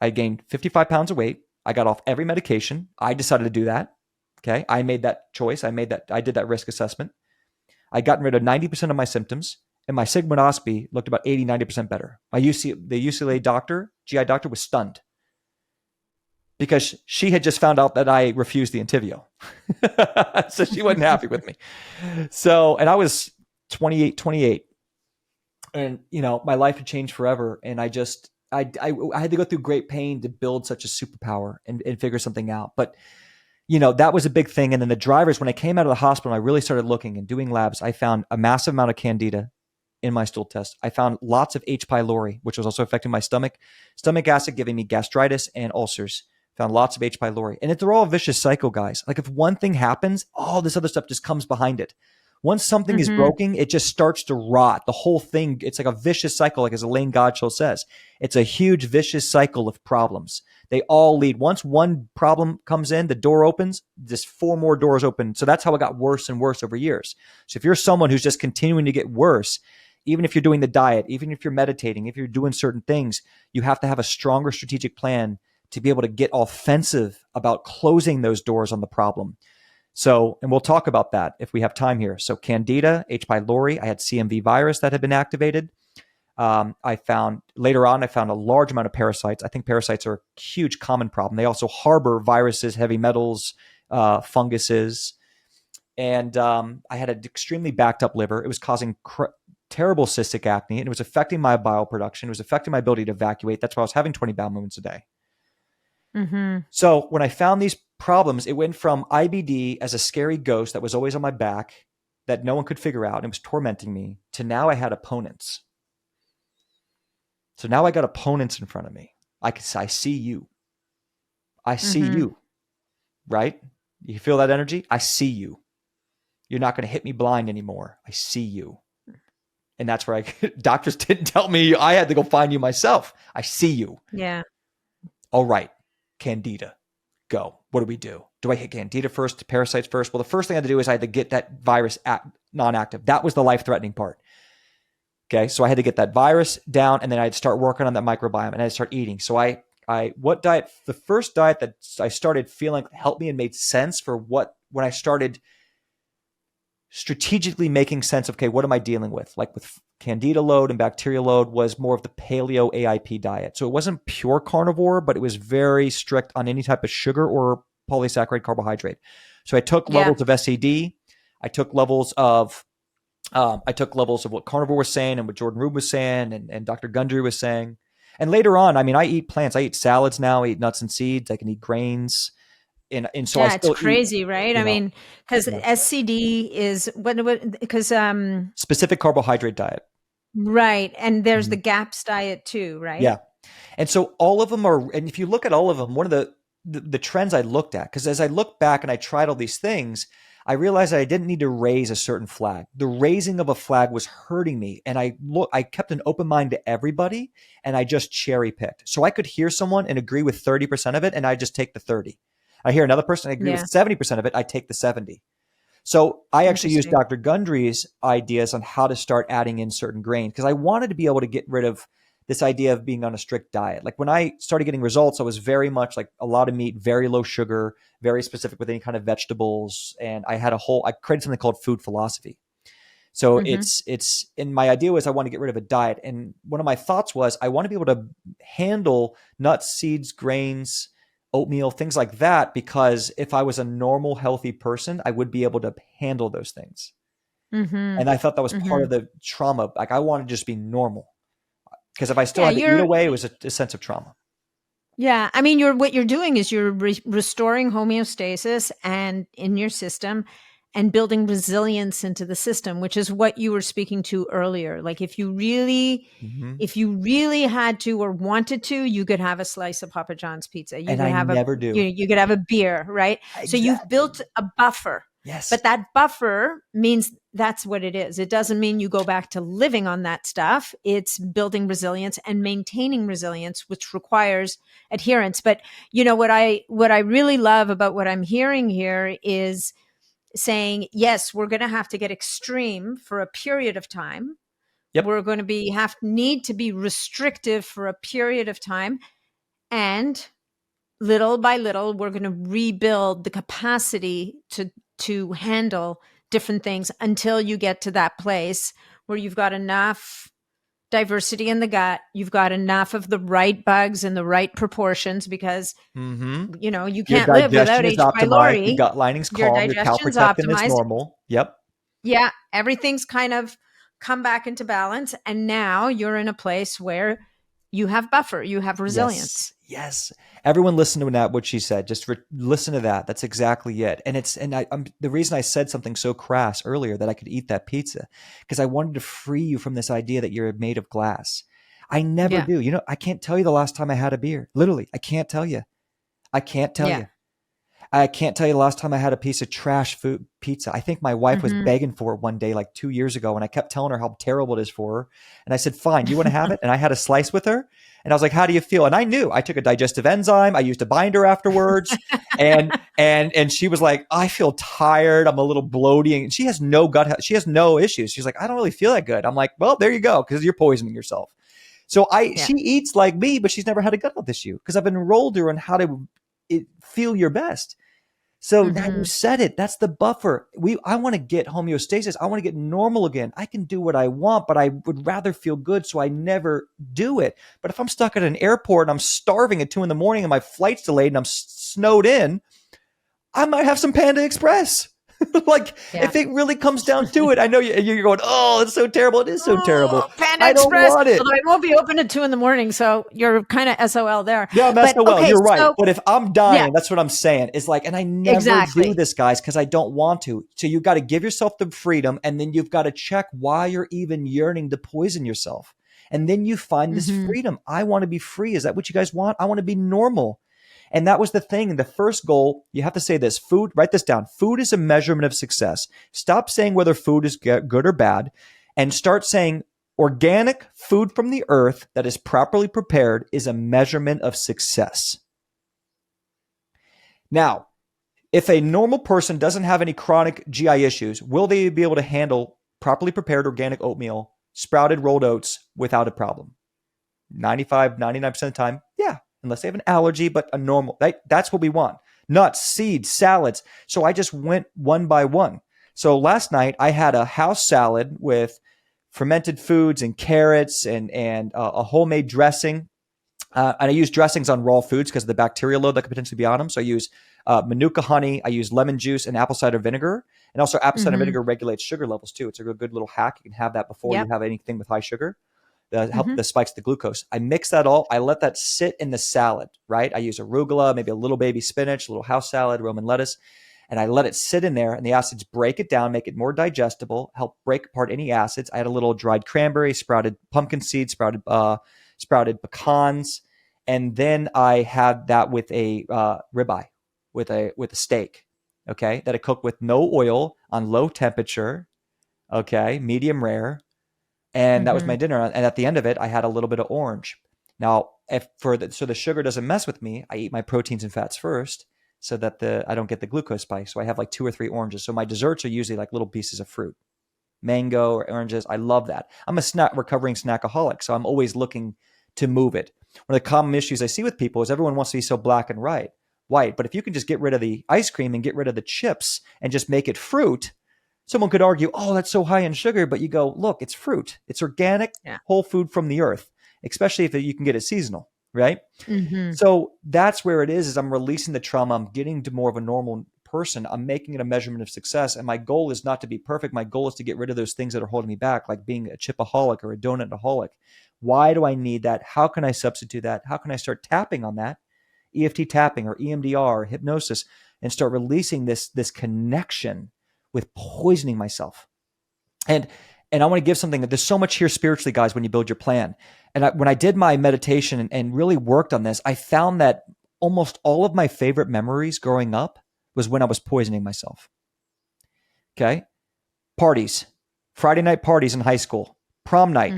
I gained 55 pounds of weight. I got off every medication. I decided to do that. Okay. I made that choice. I did that risk assessment. I got rid of 90% of my symptoms, and my sigmoidoscopy looked about 90% better. The UCLA GI doctor was stunned because she had just found out that I refused the Entyvio. So she wasn't happy with me. So, and I was 28. And, my life had changed forever. And I had to go through great pain to build such a superpower and figure something out. But, that was a big thing. And then the drivers, when I came out of the hospital, I really started looking and doing labs. I found a massive amount of candida in my stool test. I found lots of H. pylori, which was also affecting my stomach acid, giving me gastritis and ulcers. Found lots of H. pylori. And they're all a vicious cycle, guys. Like if one thing happens, all this other stuff just comes behind it. Once something is broken, it just starts to rot. The whole thing, it's like a vicious cycle, like as Elaine Godshaw says. It's a huge vicious cycle of problems. They all lead. Once one problem comes in, the door opens, just 4 more doors open. So that's how it got worse and worse over years. So if you're someone who's just continuing to get worse, even if you're doing the diet, even if you're meditating, if you're doing certain things, you have to have a stronger strategic plan to be able to get offensive about closing those doors on the problem. So, and we'll talk about that if we have time here. So candida, H. pylori, I had CMV virus that had been activated. I found a large amount of parasites. I think parasites are a huge common problem. They also harbor viruses, heavy metals, funguses. And I had an extremely backed up liver. It was causing terrible cystic acne, and it was affecting my bile production. It was affecting my ability to evacuate. That's why I was having 20 bowel movements a day. So when I found these problems, it went from IBD as a scary ghost that was always on my back that no one could figure out and it was tormenting me, to now I had opponents. So now I got opponents in front of me. I see you. I see you, right? You feel that energy? I see you. You're not going to hit me blind anymore. I see you. And that's where doctors didn't tell me. I had to go find you myself. I see you. Yeah. All right. Candida, go. What do we do? Do I hit candida first, parasites first? Well, the first thing I had to do is I had to get that virus non-active. That was the life-threatening part. Okay, so I had to get that virus down, and then I had to start working on that microbiome, and I had to start eating. So the first diet that I started feeling helped me and made sense for when I started strategically making sense of, okay, what am I dealing with? Like with candida load and bacterial load was more of the paleo AIP diet. So it wasn't pure carnivore, but it was very strict on any type of sugar or polysaccharide carbohydrate. So I took Yeah. levels of SAD. I took levels of what carnivore was saying and what Jordan Rube was saying and Dr. Gundry was saying. And later on, I mean, I eat plants. I eat salads now. I eat nuts and seeds. I can eat grains. And so I Yeah, it's still eat, crazy, right? you I know, mean, because yeah, SCD is because specific carbohydrate diet. right, and there's the Mhm. GAPS diet too, Yeah. right? And so all of them are, and if you look at all of them, one of the trends I looked at, because as I look back and I tried all these things, I realized that I didn't need to raise a certain flag. The raising of a flag was hurting me. And I kept an open mind to everybody and I just cherry picked. So I could hear someone and agree with 30% of it and I just take the 30. I hear another person, I agree with Yeah, 70% of it, I take the 70. So I actually used interesting. Dr. Gundry's ideas on how to start adding in certain grains because I wanted to be able to get rid of this idea of being on a strict diet. Like when I started getting results, I was very much like a lot of meat, very low sugar, very specific with any kind of vegetables. And I created something called food philosophy. So Hmm. and my idea was I want to get rid of a diet. And one of my thoughts was I want to be able to handle nuts, seeds, grains, oatmeal, things like that, because if I was a normal, healthy person, I would be able to handle those things. Hmm. And I thought that was part Hmm. of the trauma. Like I want to just be normal because if I still Yeah, had to eat you're away, it was a sense of trauma. yeah, I mean, what you're doing is you're restoring homeostasis and in your system and building resilience into the system, which is what you were speaking to earlier. Like Mm-hmm. if you really had to or wanted to, you could have a slice of Papa John's pizza. You And could I have never do. you could have a beer, right? So you've Exactly. built a buffer. Yes. But that buffer means that's what it is. It doesn't mean you go back to living on that stuff. It's building resilience and maintaining resilience, which requires adherence. But you know what I really love about what I'm hearing here is saying, yes, we're going to have to get extreme for a period of time. Yep. We're going to need to be restrictive for a period of time, and little by little we're going to rebuild the capacity to handle different things until you get to that place where you've got enough diversity in the gut, you've got enough of the right bugs in the right proportions, because Mm-hmm. you Your can't live without digestion is H. optimized. Your pylori. gut lining's Your calm. Your digestion's calprotectin is optimized. normal. Yep. Yeah, everything's kind of come back into balance, and now you're in a place where you have buffer, you have Yes. resilience. Yes. Everyone listen to that, what she said. Just listen to that. That's exactly it. And the reason I said something so crass earlier that I could eat that pizza, because I wanted to free you from this idea that you're made of glass. I never Yeah. do. I can't tell you the last time I had a beer. Literally, I can't tell you. I can't tell Yeah. you. I can't tell you the last time I had a piece of trash food pizza. I think my wife was Hmm. begging for it one day, like 2 years ago, and I kept telling her how terrible it is for her. And I said, "Fine, you want to have it?" And I had a slice with her, and I was like, "How do you feel?" And I knew. I took a digestive enzyme. I used a binder afterwards, and she was like, "I feel tired. I'm a little bloating." And she has no gut health. She has no issues. She's like, "I don't really feel that good." I'm like, "Well, there you go, because you're poisoning yourself." So Yeah. she eats like me, but she's never had a gut health issue because I've enrolled her in how to feel your best. So now you Hmm. said it. That's the buffer. I want to get homeostasis. I want to get normal again. I can do what I want, but I would rather feel good, so I never do it. But if I'm stuck at an airport and I'm starving at 2 a.m. and my flight's delayed and I'm snowed in, I might have some Panda Express. Like Yeah. if it really comes down to it, I know you're going, "Oh, it's so terrible." It is so Oh, terrible. Panda I don't Express. want it. Although it won't be open at 2 in the morning, so you're kind of SOL there. Yeah, I'm But SOL. okay, You're right. so But if I'm yeah, dying, that's what I'm saying. It's like, and I never do exactly. this, guys, because I don't want to. So you've got to give yourself the freedom, and then you've got to check why you're even yearning to poison yourself. And then you find this Hmm. freedom. I want to be free. Is that what you guys want? I want to be normal. And that was the thing. The first goal, you have to say this: food, write this down. Food is a measurement of success. Stop saying whether food is good or bad and start saying organic food from the earth that is properly prepared is a measurement of success. Now, if a normal person doesn't have any chronic GI issues, will they be able to handle properly prepared organic oatmeal, sprouted rolled oats without a problem? 95, 99% of the time, yeah, unless they have an allergy, but a normal, that's what we want. Nuts, seeds, salads. So I just went one by one. So last night I had a house salad with fermented foods and carrots and a homemade dressing. And I use dressings on raw foods because of the bacterial load that could potentially be on them. So I use Manuka honey, I use lemon juice and apple cider vinegar. And also apple cider vinegar regulates sugar levels too. It's a good little hack. You can have that before you have anything with high sugar. Help the spikes the glucose. I mix that all. I let that sit in the salad, right? I use arugula, maybe a little baby spinach, a little house salad, Roman lettuce, and I let it sit in there. And the acids break it down, make it more digestible, help break apart any acids. I had a little dried cranberry, sprouted pumpkin seeds, sprouted pecans, and then I had that with a ribeye, with a steak, okay, that I cooked with no oil on low temperature, okay, medium rare. And that was my dinner. And at the end of it, I had a little bit of orange. Now, so the sugar doesn't mess with me, I eat my proteins and fats first so that I don't get the glucose spike. So I have like 2 or 3 oranges. So my desserts are usually like little pieces of fruit, mango or oranges. I love that. I'm a recovering snackaholic, so I'm always looking to move it. One of the common issues I see with people is everyone wants to be so black and white. But if you can just get rid of the ice cream and get rid of the chips and just make it fruit, someone could argue, oh, that's so high in sugar, but you go, look, it's fruit. It's organic, whole food from the earth, especially if you can get it seasonal, right? So that's where it is I'm releasing the trauma. I'm getting to more of a normal person. I'm making it a measurement of success. And my goal is not to be perfect. My goal is to get rid of those things that are holding me back, like being a chipaholic or a donutaholic. Why do I need that? How can I substitute that? How can I start tapping on that? EFT tapping or EMDR or hypnosis, and start releasing this connection with poisoning myself. And I want to give something that there's so much here spiritually, guys, when you build your plan. And when I did my meditation and really worked on this, I found that almost all of my favorite memories growing up was when I was poisoning myself. Okay. Parties, Friday night parties in high school, prom night,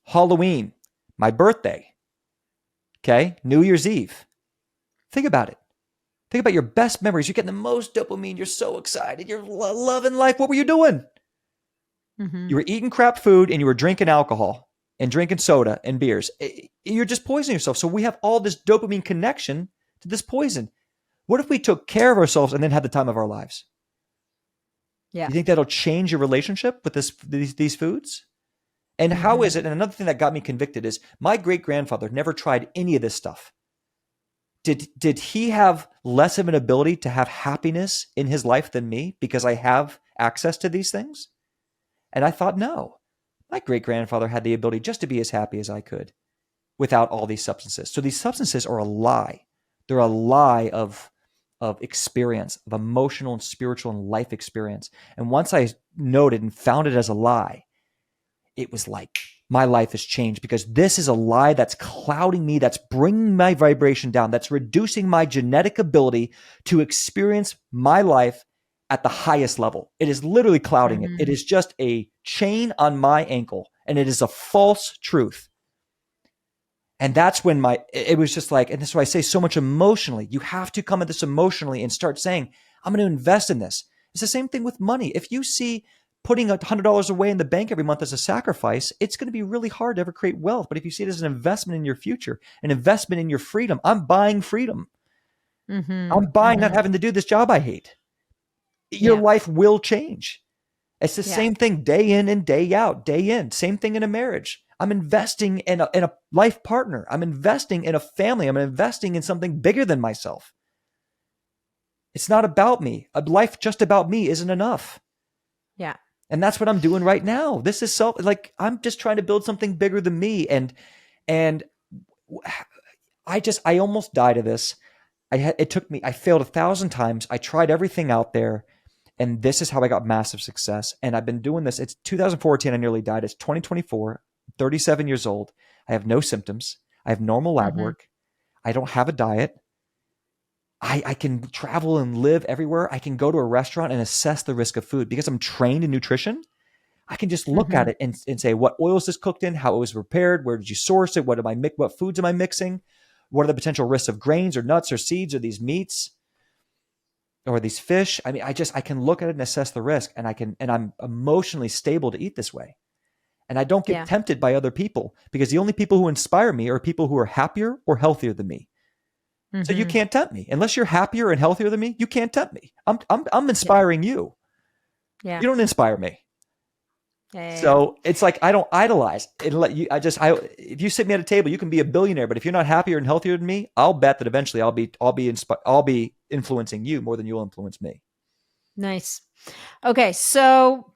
Halloween, my birthday. Okay. New Year's Eve. Think about it. Think about your best memories. You're getting the most dopamine. You're so excited. You're loving life. What were you doing? You were eating crap food and you were drinking alcohol and drinking soda and beers. You're just poisoning yourself. So we have all this dopamine connection to this poison. What if we took care of ourselves and then had the time of our lives? Yeah. You think that'll change your relationship with these foods? And how is it? And another thing that got me convicted is my great-grandfather never tried any of this stuff. Did he have less of an ability to have happiness in his life than me because I have access to these things? And I thought, no, my great-grandfather had the ability just to be as happy as I could without all these substances. So these substances are a lie. They're a lie of experience, of emotional and spiritual and life experience. And once I noted and found it as a lie, it was like my life has changed, because this is a lie that's clouding me, that's bringing my vibration down, that's reducing my genetic ability to experience my life at the highest level. It is literally clouding it. It is just a chain on my ankle, and it is a false truth. And that's when it was just like, and that's why I say so much emotionally. You have to come at this emotionally and start saying, I'm going to invest in this. It's the same thing with money. If you see putting $100 away in the bank every month as a sacrifice, it's going to be really hard to ever create wealth. But if you see it as an investment in your future, an investment in your freedom, I'm buying freedom. I'm buying not having to do this job I hate. Your life will change. It's the same thing day in and day out, day in. Same thing in a marriage. I'm investing in a life partner. I'm investing in a family. I'm investing in something bigger than myself. It's not about me. A life just about me isn't enough. Yeah. And that's what I'm doing right now. This is I'm just trying to build something bigger than me. And I almost died of this. I failed 1,000 times. I tried everything out there. And this is how I got massive success. And I've been doing this. It's 2014. I nearly died. It's 2024, 37 years old. I have no symptoms. I have normal lab work. I don't have a diet. I can travel and live everywhere. I can go to a restaurant and assess the risk of food because I'm trained in nutrition. I can just look at it and say, what oil is this cooked in? How it was prepared? Where did you source it? What foods am I mixing? What are the potential risks of grains or nuts or seeds or these meats or these fish? I mean, I can look at it and assess the risk, and I'm emotionally stable to eat this way. And I don't get tempted by other people, because the only people who inspire me are people who are happier or healthier than me. So you can't tempt me unless you're happier and healthier than me. You can't tempt me. I'm inspiring you. Yeah. You don't inspire me. Yeah. So it's like, I don't idolize. If you sit me at a table, you can be a billionaire, but if you're not happier and healthier than me, I'll bet that eventually I'll be influencing you more than you'll influence me. Nice. Okay. So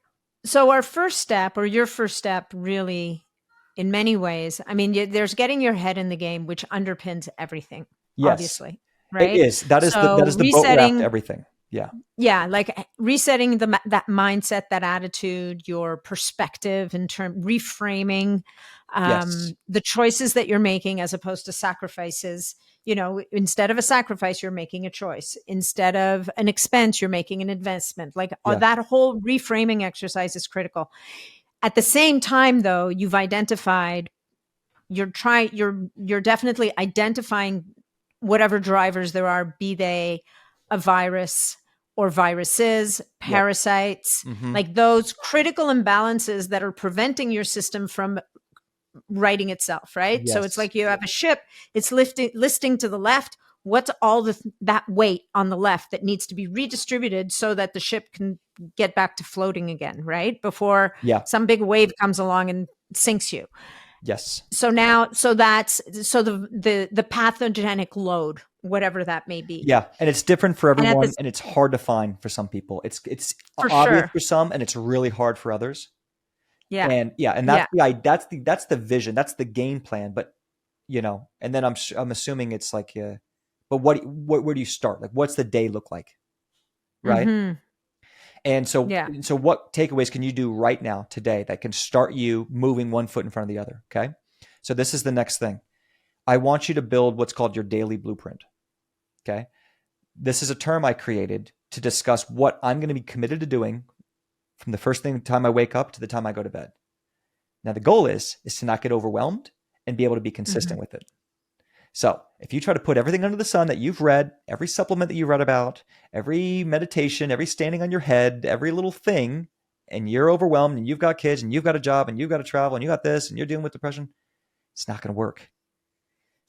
our first step, or your first step, really, in many ways, I mean, there's getting your head in the game, which underpins everything, Yes, obviously. it Right. is. That So is the boat raft to resetting, everything. Yeah. yeah, like resetting that mindset, that attitude, your perspective in term, reframing Yes. the choices that you're making as opposed to sacrifices. Instead of a sacrifice, you're making a choice. Instead of an expense, you're making an investment. Like Yeah. that whole reframing exercise is critical. At the same time, though, you've identified, you're definitely identifying whatever drivers there are, be they a virus or viruses, Yep. parasites, Mm-hmm. like those critical imbalances that are preventing your system from righting itself, right? So it's Yes. like you have a ship, it's listing to the left. What's all that weight on the left that needs to be redistributed so that the ship can get back to floating again, right? Before Yeah. some big wave comes along and sinks you. Yes. So the pathogenic load, whatever that may be. Yeah. And it's different for And at everyone, this, and it's hard to find for some people. It's for obvious sure. for some, and it's really hard for others. Yeah. And yeah, and Yeah. that's the vision, that's the game plan. But and then I'm assuming it's like, but where do you start? Like, what's the day look like, right? Mm-hmm. And Yeah. so what takeaways can you do right now today that can start you moving one foot in front of the other? Okay, so this is the next thing. I want you to build what's called your daily blueprint. Okay, this is a term I created to discuss what I'm going to be committed to doing from the first time I wake up to the time I go to bed. Now, the goal is to not get overwhelmed and be able to be Mm-hmm. consistent with it. So if you try to put everything under the sun that you've read, every supplement that you read about, every meditation, every standing on your head, every little thing, and you're overwhelmed and you've got kids and you've got a job and you've got to travel and you got this and you're dealing with depression, it's not going to work.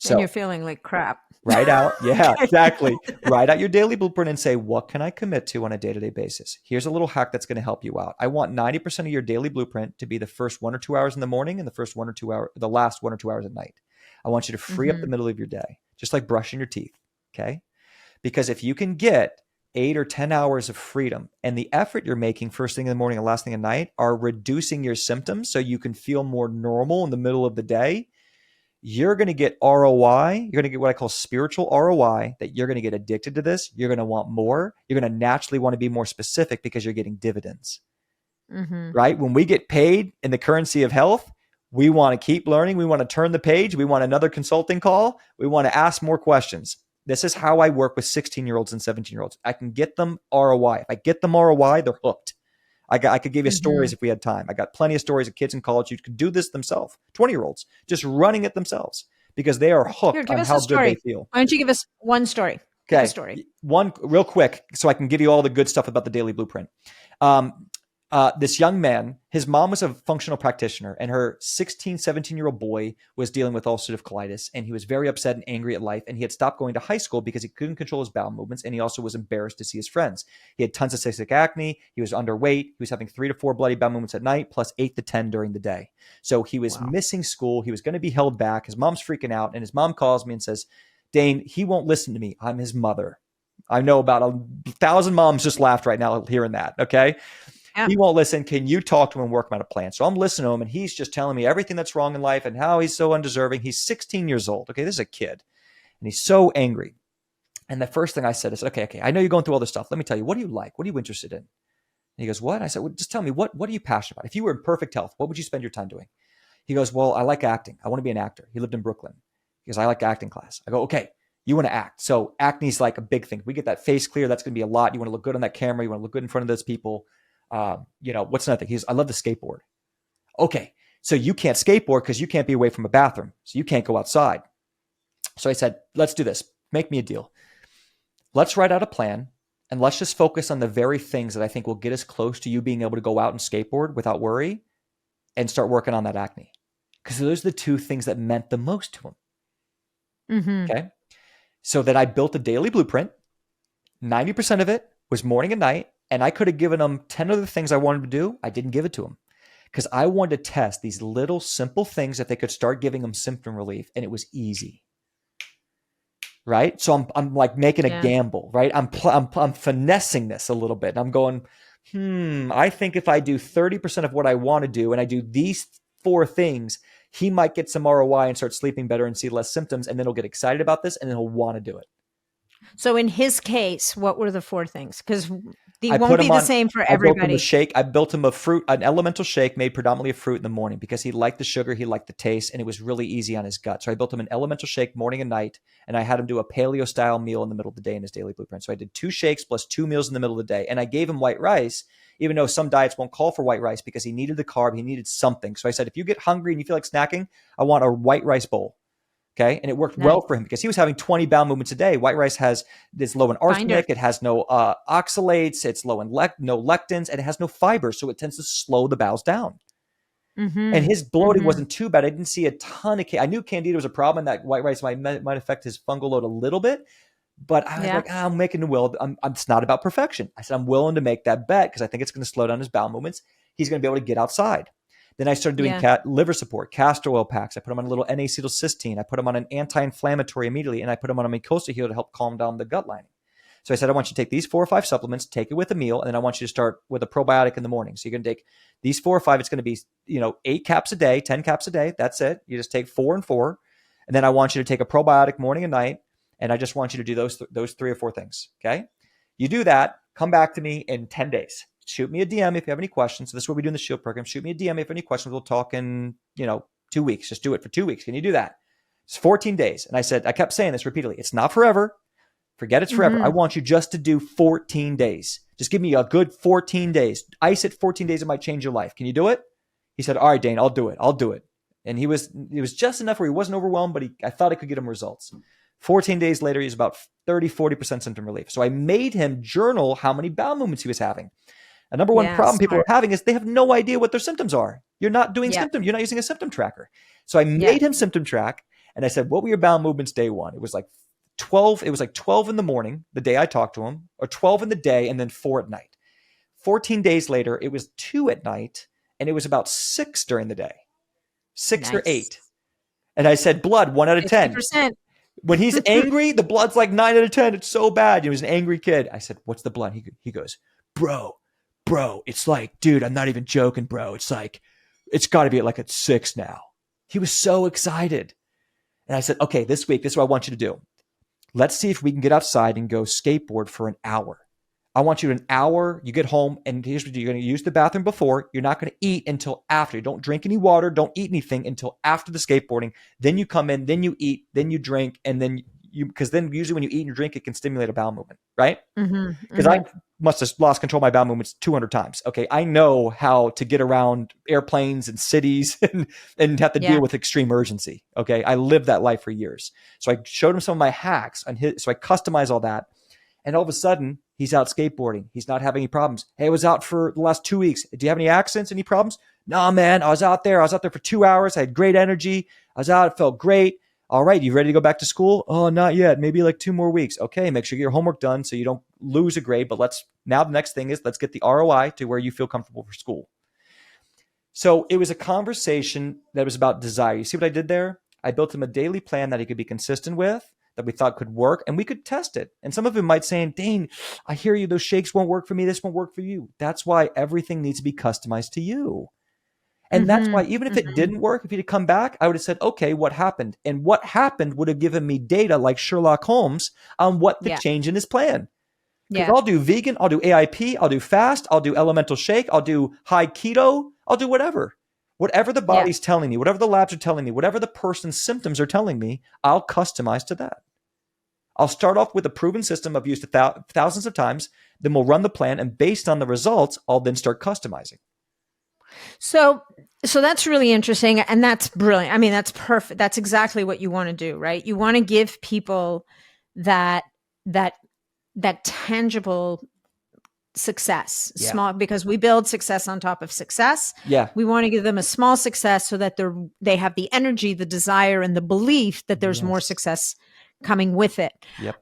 And So you're feeling like crap. write out, yeah, exactly. Write out your daily blueprint and say, what can I commit to on a day-to-day basis? Here's a little hack that's going to help you out. I want 90% of your daily blueprint to be the first 1 or 2 hours in the morning and the last 1 or 2 hours at night. I want you to free up Mm-hmm. the middle of your day, just like brushing your teeth. Okay. Because if you can get 8 or 10 hours of freedom, and the effort you're making first thing in the morning and last thing at night are reducing your symptoms so you can feel more normal in the middle of the day, you're going to get ROI. You're going to get what I call spiritual ROI, that you're going to get addicted to this. You're going to want more. You're going to naturally want to be more specific because you're getting dividends, Mm-hmm. right? When we get paid in the currency of health, we want to keep learning. We want to turn the page. We want another consulting call. We want to ask more questions. This is how I work with 16-year-olds and 17-year-olds. I can get them ROI. If I get them ROI, they're hooked. I could give you Mm-hmm. stories if we had time. I got plenty of stories of kids in college who could do this themselves, 20-year-olds, just running it themselves because they are Here, hooked give on us a how good they story. feel. Why don't you give us one story? Give a Okay. story. One real quick so I can give you all the good stuff about the daily blueprint. This young man, his mom was a functional practitioner, and her 16, 17-year-old boy was dealing with ulcerative colitis, and he was very upset and angry at life, and he had stopped going to high school because he couldn't control his bowel movements, and he also was embarrassed to see his friends. He had tons of cystic acne. He was underweight. He was having 3 to 4 bloody bowel movements at night, plus 8 to 10 during the day. So he was missing school. He was going to be held back. His mom's freaking out, and his mom calls me and says, Dane, he won't listen to me. I'm his mother. I know about 1,000 moms just laughed right now hearing that, okay? Yeah. He won't listen. Can you talk to him and work him out a plan? So I'm listening to him, and he's just telling me everything that's wrong in life and how he's so undeserving. He's 16 years old. Okay, this is a kid, and he's so angry. And the first thing I said is, okay, I know you're going through all this stuff. Let me tell you, what do you like? What are you interested in? And he goes, what? I said, well, just tell me, what are you passionate about? If you were in perfect health, what would you spend your time doing? He goes, well, I like acting. I want to be an actor. He lived in Brooklyn. He goes, I like acting class. I go, okay, you want to act. So acne's like a big thing. We get that face clear. That's going to be a lot. You want to look good on that camera. You want to look good in front of those people. What's another thing? He goes, I love to skateboard. Okay, so you can't skateboard because you can't be away from a bathroom. So you can't go outside. So I said, let's do this. Make me a deal. Let's write out a plan, and let's just focus on the very things that I think will get us close to you being able to go out and skateboard without worry and start working on that acne. Because those are the two things that meant the most to him. Mm-hmm. Okay. So that I built a daily blueprint. 90% of it was morning and night. And I could have given him 10 other things I wanted to do. I didn't give it to him because I wanted to test these little simple things that they could start giving them symptom relief. And it was easy. Right. So I'm like making a gamble, right? I'm finessing this a little bit. I'm going, I think if I do 30% of what I want to do and I do these 4 things, he might get some ROI and start sleeping better and see less symptoms. And then he'll get excited about this and then he'll want to do it. So in his case, what were the 4 things? Because they I won't be the same for everybody. I built him a shake. I built him an elemental shake made predominantly of fruit in the morning because he liked the sugar, he liked the taste, and it was really easy on his gut. So I built him an elemental shake morning and night, and I had him do a paleo-style meal in the middle of the day in his daily blueprint. So I did 2 shakes plus 2 meals in the middle of the day, and I gave him white rice, even though some diets won't call for white rice because he needed the carb, he needed something. So I said, if you get hungry and you feel like snacking, I want a white rice bowl. Okay. And it worked well for him because he was having 20 bowel movements a day. White rice is low in arsenic. It has no oxalates. It's low in no lectins, and it has no fiber. So it tends to slow the bowels down. Mm-hmm. And his bloating wasn't too bad. I didn't see a ton of, I knew candida was a problem and that white rice might affect his fungal load a little bit, but I was like, I'm making the will. It's not about perfection. I said, I'm willing to make that bet because I think it's going to slow down his bowel movements. He's going to be able to get outside. Then I started doing liver support, castor oil packs. I put him on a little N-acetylcysteine. I put him on an anti-inflammatory immediately, and I put him on a mucosa heal to help calm down the gut lining. So I said, I want you to take these 4 or 5 supplements, take it with a meal, and then I want you to start with a probiotic in the morning. So you're going to take these 4 or 5. It's going to be 8 caps a day, 10 caps a day. That's it. You just take 4 and 4. And then I want you to take a probiotic morning and night, and I just want you to do those 3 or 4 things, okay? You do that, come back to me in 10 days. Shoot me a DM if you have any questions. So this is what we do in the Shield program. Shoot me a DM if you have any questions. We'll talk in, 2 weeks. Just do it for 2 weeks. Can you do that? It's 14 days. And I kept saying this repeatedly. It's not forever. Forget it's forever. I want you just to do 14 days. Just give me a good 14 days. Ice it 14 days. It might change your life. Can you do it? He said, all right, Dane, I'll do it. And it was just enough where he wasn't overwhelmed, but I thought I could get him results. 14 days later, he's about 40% symptom relief. So I made him journal how many bowel movements he was having. A number one problem people are having is they have no idea what their symptoms are. You're not doing symptom. You're not using a symptom tracker. So I made him symptom track, and I said, what were your bowel movements day 1? It was like 12. It was like 12 in the morning, the day I talked to him, or 12 in the day, and then 4 at night. 14 days later, it was 2 at night, and it was about 6 during the day, 6 or 8. And I said, blood, 1 out of 10. 50%. When he's angry, the blood's like 9 out of 10. It's so bad. He was an angry kid. I said, what's the blood? He goes, bro, it's like, dude, I'm not even joking, bro. It's like, it's got to be at like at 6 now. He was so excited. And I said, okay, this week, this is what I want you to do. Let's see if we can get outside and go skateboard for an hour. I want you an hour. You get home and here's what you're going to use the bathroom before. You're not going to eat until after. You don't drink any water. Don't eat anything until after the skateboarding. Then you come in, then you eat, then you drink, and then because then usually when you eat and drink, it can stimulate a bowel movement, right? Because I must have lost control of my bowel movements 200 times. Okay. I know how to get around airplanes and cities and have to deal with extreme urgency. Okay. I lived that life for years. So I showed him some of my hacks so I customized all that. And all of a sudden he's out skateboarding. He's not having any problems. Hey, I was out for the last 2 weeks. Do you have any accidents, any problems? No, man, I was out there for 2 hours. I had great energy. I was out. It felt great. All right, you ready to go back to school? Oh, not yet. Maybe like 2 more weeks. Okay, make sure you get your homework done so you don't lose a grade. But the next thing is let's get the ROI to where you feel comfortable for school. So it was a conversation that was about desire. You see what I did there? I built him a daily plan that he could be consistent with, that we thought could work, and we could test it. And some of them might say, Dane, I hear you. Those shakes won't work for me. This won't work for you. That's why everything needs to be customized to you. And that's why even if it didn't work, if he'd come back, I would have said, okay, what happened? And what happened would have given me data like Sherlock Holmes on what to change in his plan. Because I'll do vegan, I'll do AIP, I'll do fast, I'll do elemental shake, I'll do high keto, I'll do whatever. Whatever the body's telling me, whatever the labs are telling me, whatever the person's symptoms are telling me, I'll customize to that. I'll start off with a proven system I've used thousands of times, then we'll run the plan, and based on the results, I'll then start customizing. So that's really interesting. And that's brilliant. I mean, that's perfect. That's exactly what you want to do, right? You want to give people that tangible success, small, because we build success on top of success. Yeah. We want to give them a small success so that they have the energy, the desire, and the belief that there's more success coming with it. Yep.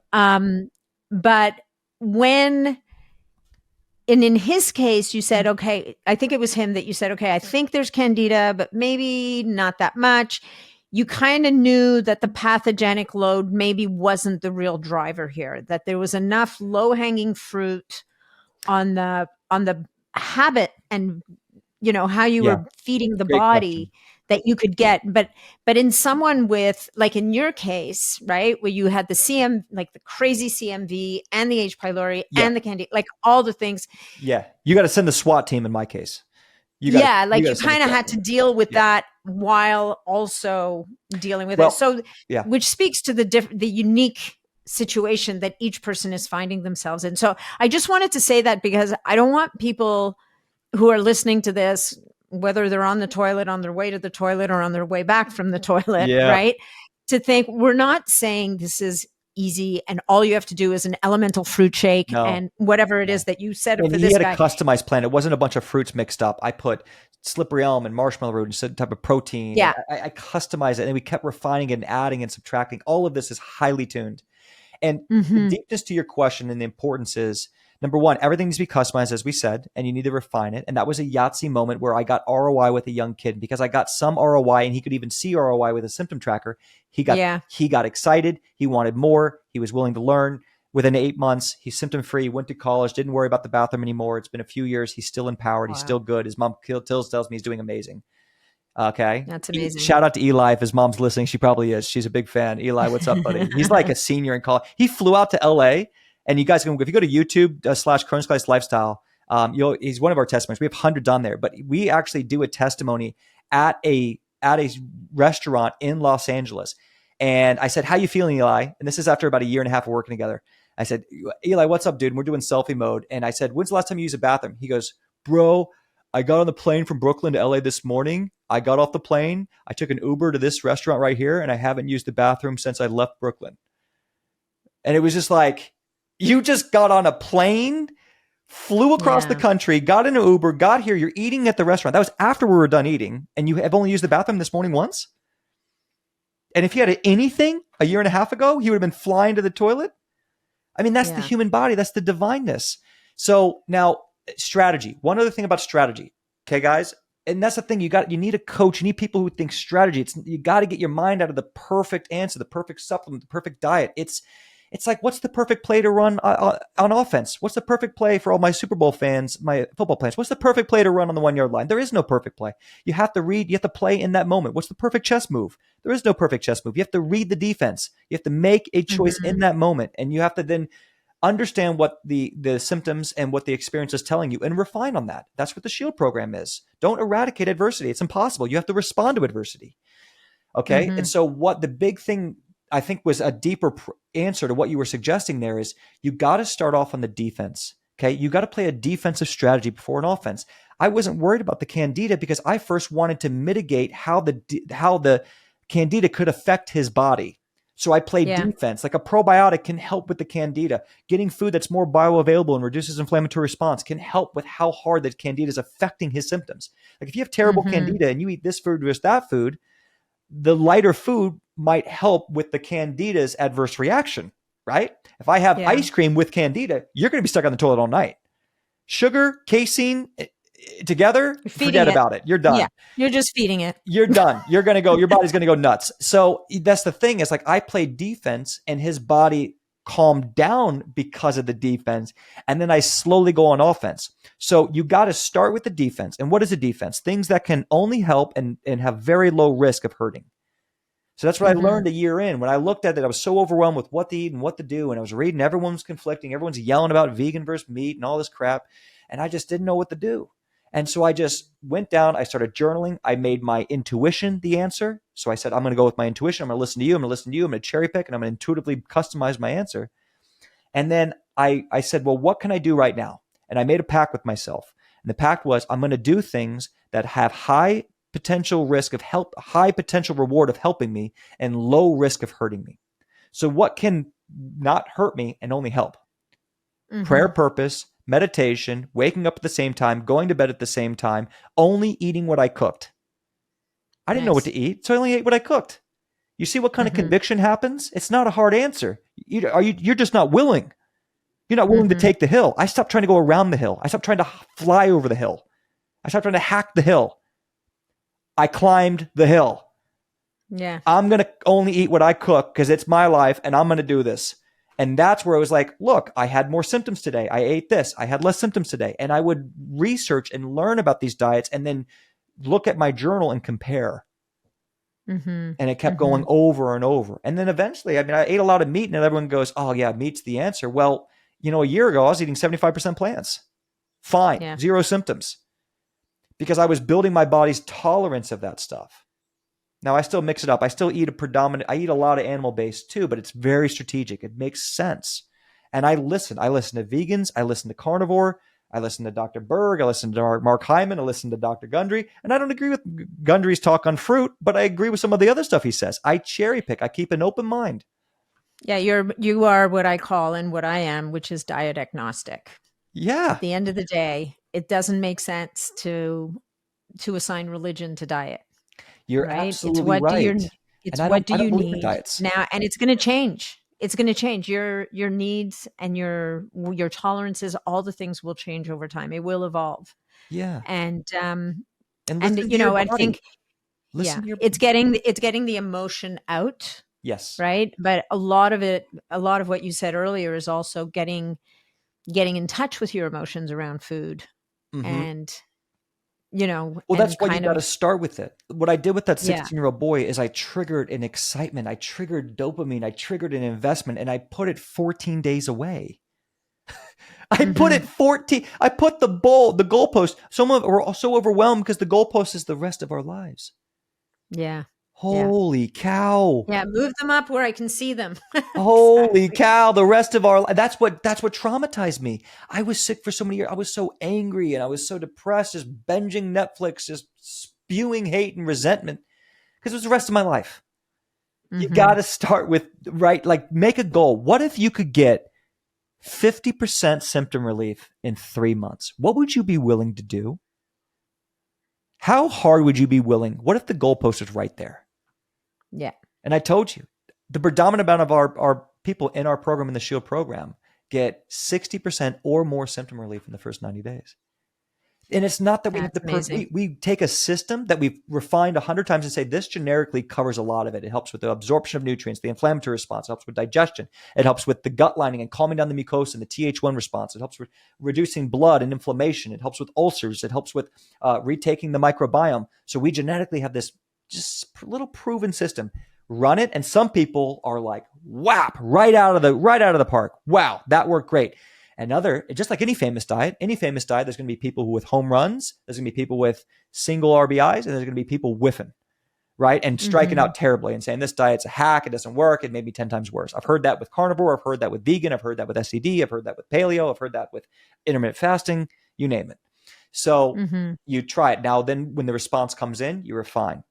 But when in his case, you said, okay, I think it was him that you said, okay, I think there's candida, but maybe not that much. You kind of knew that the pathogenic load maybe wasn't the real driver here, that there was enough low-hanging fruit on the habit and how you Yeah. were feeding the Great body question. that you could get. But in someone with, like in your case, right, where you had the like the crazy CMV and the H. pylori Yeah. and the candida, like all the things. Yeah. You got to send the SWAT team in my case. You got Like to you send the kind of SWAT had team. to deal with Yeah. that while also dealing with it. Well, So, yeah. which speaks to the unique situation that each person is finding themselves in. So I just wanted to say that because I don't want people who are listening to this, whether they're on the toilet, on their way to the toilet, or on their way back from the toilet, Yeah. right, to think we're not saying this is easy and all you have to do is an elemental fruit shake No. and whatever it is that you said And for he this had a guy. customized plan. It wasn't a bunch of fruits mixed up. I put slippery elm and marshmallow root and certain type of protein. Yeah. And I customized it, and we kept refining it and adding and subtracting. All of this is highly tuned. And the deepness to your question and the importance is, number one, everything needs to be customized, as we said, and you need to refine it. And that was a Yahtzee moment where I got ROI with a young kid because I got some ROI and he could even see ROI with a symptom tracker. He got excited. He wanted more. He was willing to learn. Within 8 months, he's symptom free, went to college, didn't worry about the bathroom anymore. It's been a few years. He's still empowered. Wow. He's still good. His mom tells me he's doing amazing. Okay. That's amazing. Shout out to Eli. If his mom's listening, she probably is. She's a big fan. Eli, what's up, buddy? He's like a senior in college. He flew out to LA, and you guys can, if you go to YouTube /CrohnsColitisLifestyle, he's one of our testimonies. We have hundreds on there, but we actually do a testimony at a restaurant in Los Angeles. And I said, how you feeling, Eli? And this is after about a year and a half of working together. I said, Eli, what's up, dude? And we're doing selfie mode. And I said, when's the last time you used a bathroom? He goes, bro, I got on the plane from Brooklyn to LA this morning. I got off the plane. I took an Uber to this restaurant right here, and I haven't used the bathroom since I left Brooklyn. And it was just like, you just got on a plane, flew across the country, got in an Uber, got here. You're eating at the restaurant. That was after we were done eating, and you have only used the bathroom this morning once? And if he had anything a year and a half ago, he would have been flying to the toilet. I mean, that's the human body. That's the divineness. So now strategy. One other thing about strategy. Okay, guys. And that's the thing. You need a coach. You need people who think strategy. You got to get your mind out of the perfect answer, the perfect supplement, the perfect diet. It's like, what's the perfect play to run on offense? What's the perfect play for all my Super Bowl fans, my football fans? What's the perfect play to run on the 1 yard line? There is no perfect play. You have to read. You have to play in that moment. What's the perfect chess move? There is no perfect chess move. You have to read the defense. You have to make a choice in that moment. And you have to then understand what the symptoms and what the experience is telling you and refine on that. That's what the SHIELD program is. Don't eradicate adversity. It's impossible. You have to respond to adversity. Okay. And so what the big thing I think was a deeper answer to what you were suggesting there is you got to start off on the defense. Okay. You got to play a defensive strategy before an offense. I wasn't worried about the candida because I first wanted to mitigate how the candida could affect his body. So I played defense. Like a probiotic can help with the candida. Getting food that's more bioavailable and reduces inflammatory response can help with how hard the candida is affecting his symptoms. Like if you have terrible candida and you eat this food versus that food, the lighter food might help with the candida's adverse reaction, right? If I have ice cream with candida, you're going to be stuck on the toilet all night. Sugar, casein together, forget about it. You're done. Yeah, you're just feeding it. You're done. You're going to go, your body's going to go nuts. So that's the thing is like I played defense and his body calmed down because of the defense. And then I slowly go on offense. So you got to start with the defense. And what is a defense? Things that can only help and have very low risk of hurting. So that's what I learned a year in. When I looked at it, I was so overwhelmed with what to eat and what to do. And I was reading, everyone's conflicting. Everyone's yelling about vegan versus meat and all this crap. And I just didn't know what to do. And so I just went down. I started journaling. I made my intuition the answer. So I said, I'm going to go with my intuition. I'm going to listen to you. I'm going to listen to you. I'm going to cherry pick and I'm going to intuitively customize my answer. And then I said, well, what can I do right now? And I made a pact with myself. And the pact was, I'm going to do things that have high potential risk of help, high potential reward of helping me and low risk of hurting me. So what can not hurt me and only help? Prayer purpose, meditation, waking up at the same time, going to bed at the same time, only eating what I cooked. I didn't know what to eat, so I only ate what I cooked. You see what kind of conviction happens? It's not a hard answer. You're just not willing. You're not willing to take the hill. I stopped trying to go around the hill. I stopped trying to fly over the hill. I stopped trying to hack the hill. I climbed the hill. Yeah. I'm going to only eat what I cook because it's my life and I'm going to do this. And that's where I was like, look, I had more symptoms today. I ate this. I had less symptoms today. And I would research and learn about these diets and then look at my journal and compare. And it kept going over and over. And then eventually, I mean, I ate a lot of meat and everyone goes, oh yeah, meat's the answer. Well, a year ago, I was eating 75% plants. Fine. Yeah. Zero symptoms. Because I was building my body's tolerance of that stuff. Now I still mix it up. I still eat I eat a lot of animal based too, but it's very strategic. It makes sense. And I listen to vegans. I listen to carnivore. I listen to Dr. Berg. I listen to Mark Hyman. I listen to Dr. Gundry. And I don't agree with Gundry's talk on fruit, but I agree with some of the other stuff he says. I cherry pick. I keep an open mind. Yeah, you are what I call and what I am, which is diet agnostic. Yeah. At the end of the day, it doesn't make sense to assign religion to diet. You're right? absolutely right. It's what do you need now, and it's going to change. It's going to change your needs and your tolerances. All the things will change over time. It will evolve. Yeah. And I think it's getting the emotion out. Yes. Right. But a lot of what you said earlier is also getting in touch with your emotions around food. And that's why you got to start with it. What I did with that 16-year-old boy is I triggered an excitement. I triggered dopamine. I triggered an investment, and I put it 14 days away. I put the goalpost. Some of us are so overwhelmed because the goalpost is the rest of our lives. Yeah. Holy cow. Yeah, move them up where I can see them. Holy cow, the rest of our life. That's what traumatized me. I was sick for so many years. I was so angry and I was so depressed, just binging Netflix, just spewing hate and resentment because it was the rest of my life. You got to start with, make a goal. What if you could get 50% symptom relief in 3 months? What would you be willing to do? How hard would you be willing? What if the goalpost is right there? Yeah. And I told you, the predominant amount of our people in our program, in the SHIELD program, get 60% or more symptom relief in the first 90 days. And it's not that we have to we take a system that we've refined 100 times and say this generically covers a lot of it. It helps with the absorption of nutrients, the inflammatory response. It helps with digestion. It helps with the gut lining and calming down the mucosa and the Th1 response. It helps with reducing blood and inflammation. It helps with ulcers. It helps with retaking the microbiome. So we genetically have this just little proven system. Run it, and some people are like, whap, right out of the park. Wow, that worked great. Just like any famous diet, there's going to be people with home runs, there's going to be people with single RBIs, and there's going to be people whiffing, right? And striking out terribly and saying this diet's a hack, it doesn't work, it made me 10 times worse. I've heard that with carnivore, I've heard that with vegan, I've heard that with SCD, I've heard that with paleo, I've heard that with intermittent fasting, you name it. So you try it. Now, then when the response comes in, you refine.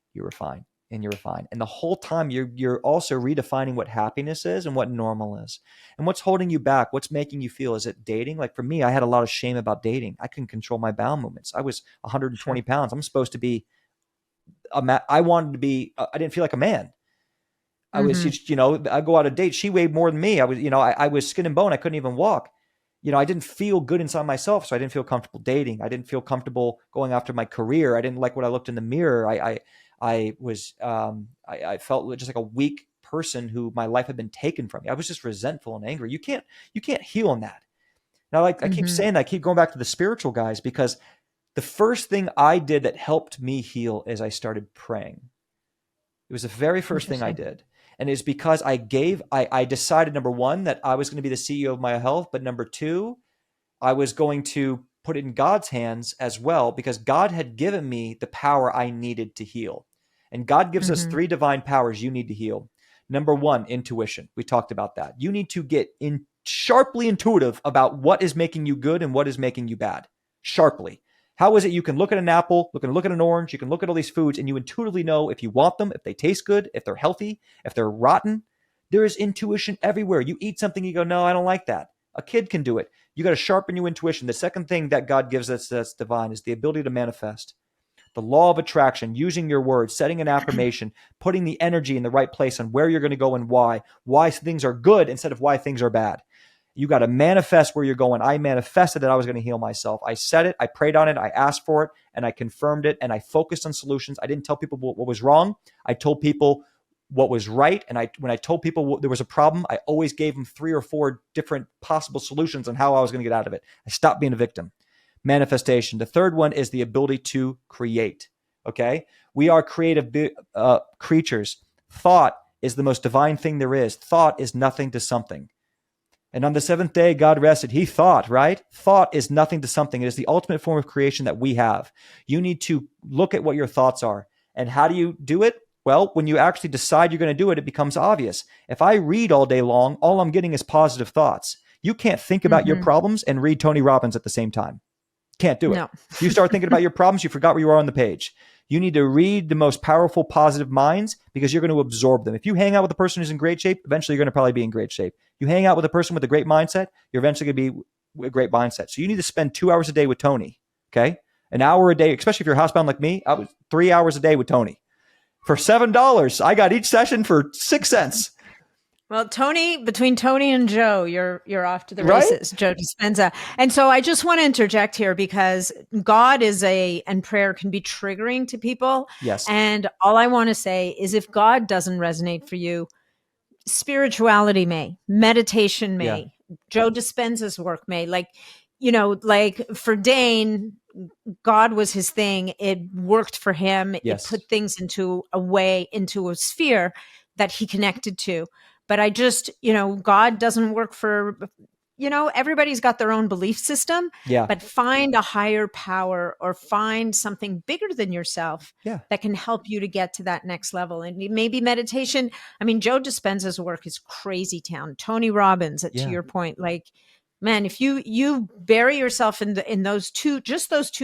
And the whole time you're also redefining what happiness is and what normal is and what's holding you back, what's making you feel. Is it dating? Like for me, I had a lot of shame about dating. I couldn't control my bowel movements. I was 120 pounds. I'm supposed to be I wanted to be, I didn't feel like a man. I was, I go out on a date. She weighed more than me. I was, I was skin and bone. I couldn't even walk. I didn't feel good inside myself. So I didn't feel comfortable dating. I didn't feel comfortable going after my career. I didn't like what I looked in the mirror. I felt just like a weak person who my life had been taken from me. I was just resentful and angry. You can't heal on that. Now, I keep saying that, I keep going back to the spiritual guys, because the first thing I did that helped me heal is I started praying. It was the very first thing I did. And it's because I decided, number one, that I was going to be the CEO of my health. But number two, I was going to put it in God's hands as well, because God had given me the power I needed to heal. And God gives us 3 divine powers you need to heal. Number one, intuition. We talked about that. You need to get sharply intuitive about what is making you good and what is making you bad. Sharply. How is it you can look at an apple, look at an orange, you can look at all these foods, and you intuitively know if you want them, if they taste good, if they're healthy, if they're rotten? There is intuition everywhere. You eat something, you go, no, I don't like that. A kid can do it. You got to sharpen your intuition. The second thing that God gives us that's divine is the ability to manifest. The law of attraction, using your words, setting an affirmation, putting the energy in the right place on where you're going to go and why things are good instead of why things are bad. You got to manifest where you're going. I manifested that I was going to heal myself. I said it, I prayed on it, I asked for it, and I confirmed it, and I focused on solutions. I didn't tell people what was wrong. I told people what was right. And when I told people there was a problem, I always gave them 3 or 4 different possible solutions on how I was going to get out of it. I stopped being a victim. Manifestation. The third one is the ability to create. Okay. We are creative creatures. Thought is the most divine thing there is. Thought is nothing to something. And on the 7th day, God rested. He thought, right? Thought is nothing to something. It is the ultimate form of creation that we have. You need to look at what your thoughts are. And how do you do it? Well, when you actually decide you're going to do it, it becomes obvious. If I read all day long, all I'm getting is positive thoughts. You can't think about your problems and read Tony Robbins at the same time. Can't do it. No. You start thinking about your problems, you forgot where you are on the page. You need to read the most powerful, positive minds because you're going to absorb them. If you hang out with a person who's in great shape, eventually you're going to probably be in great shape. You hang out with a person with a great mindset, you're eventually going to be with a great mindset. So you need to spend 2 hours a day with Tony, okay? An hour a day, especially if you're housebound like me. I was 3 hours a day with Tony. For $7, I got each session for 6 cents. Well, between Tony and Joe, you're off to the races, right? Joe Dispenza. And so I just want to interject here because God and prayer can be triggering to people. Yes. And all I want to say is if God doesn't resonate for you, spirituality may, meditation may, Joe Dispenza's work may. Like for Dane, God was his thing. It worked for him. It put things into a sphere that he connected to. But I just, God doesn't work for, everybody's got their own belief system. Yeah. But find a higher power or find something bigger than yourself that can help you to get to that next level. And maybe meditation. I mean, Joe Dispenza's work is crazy town. Tony Robbins, to your point, like, man, if you bury yourself in those two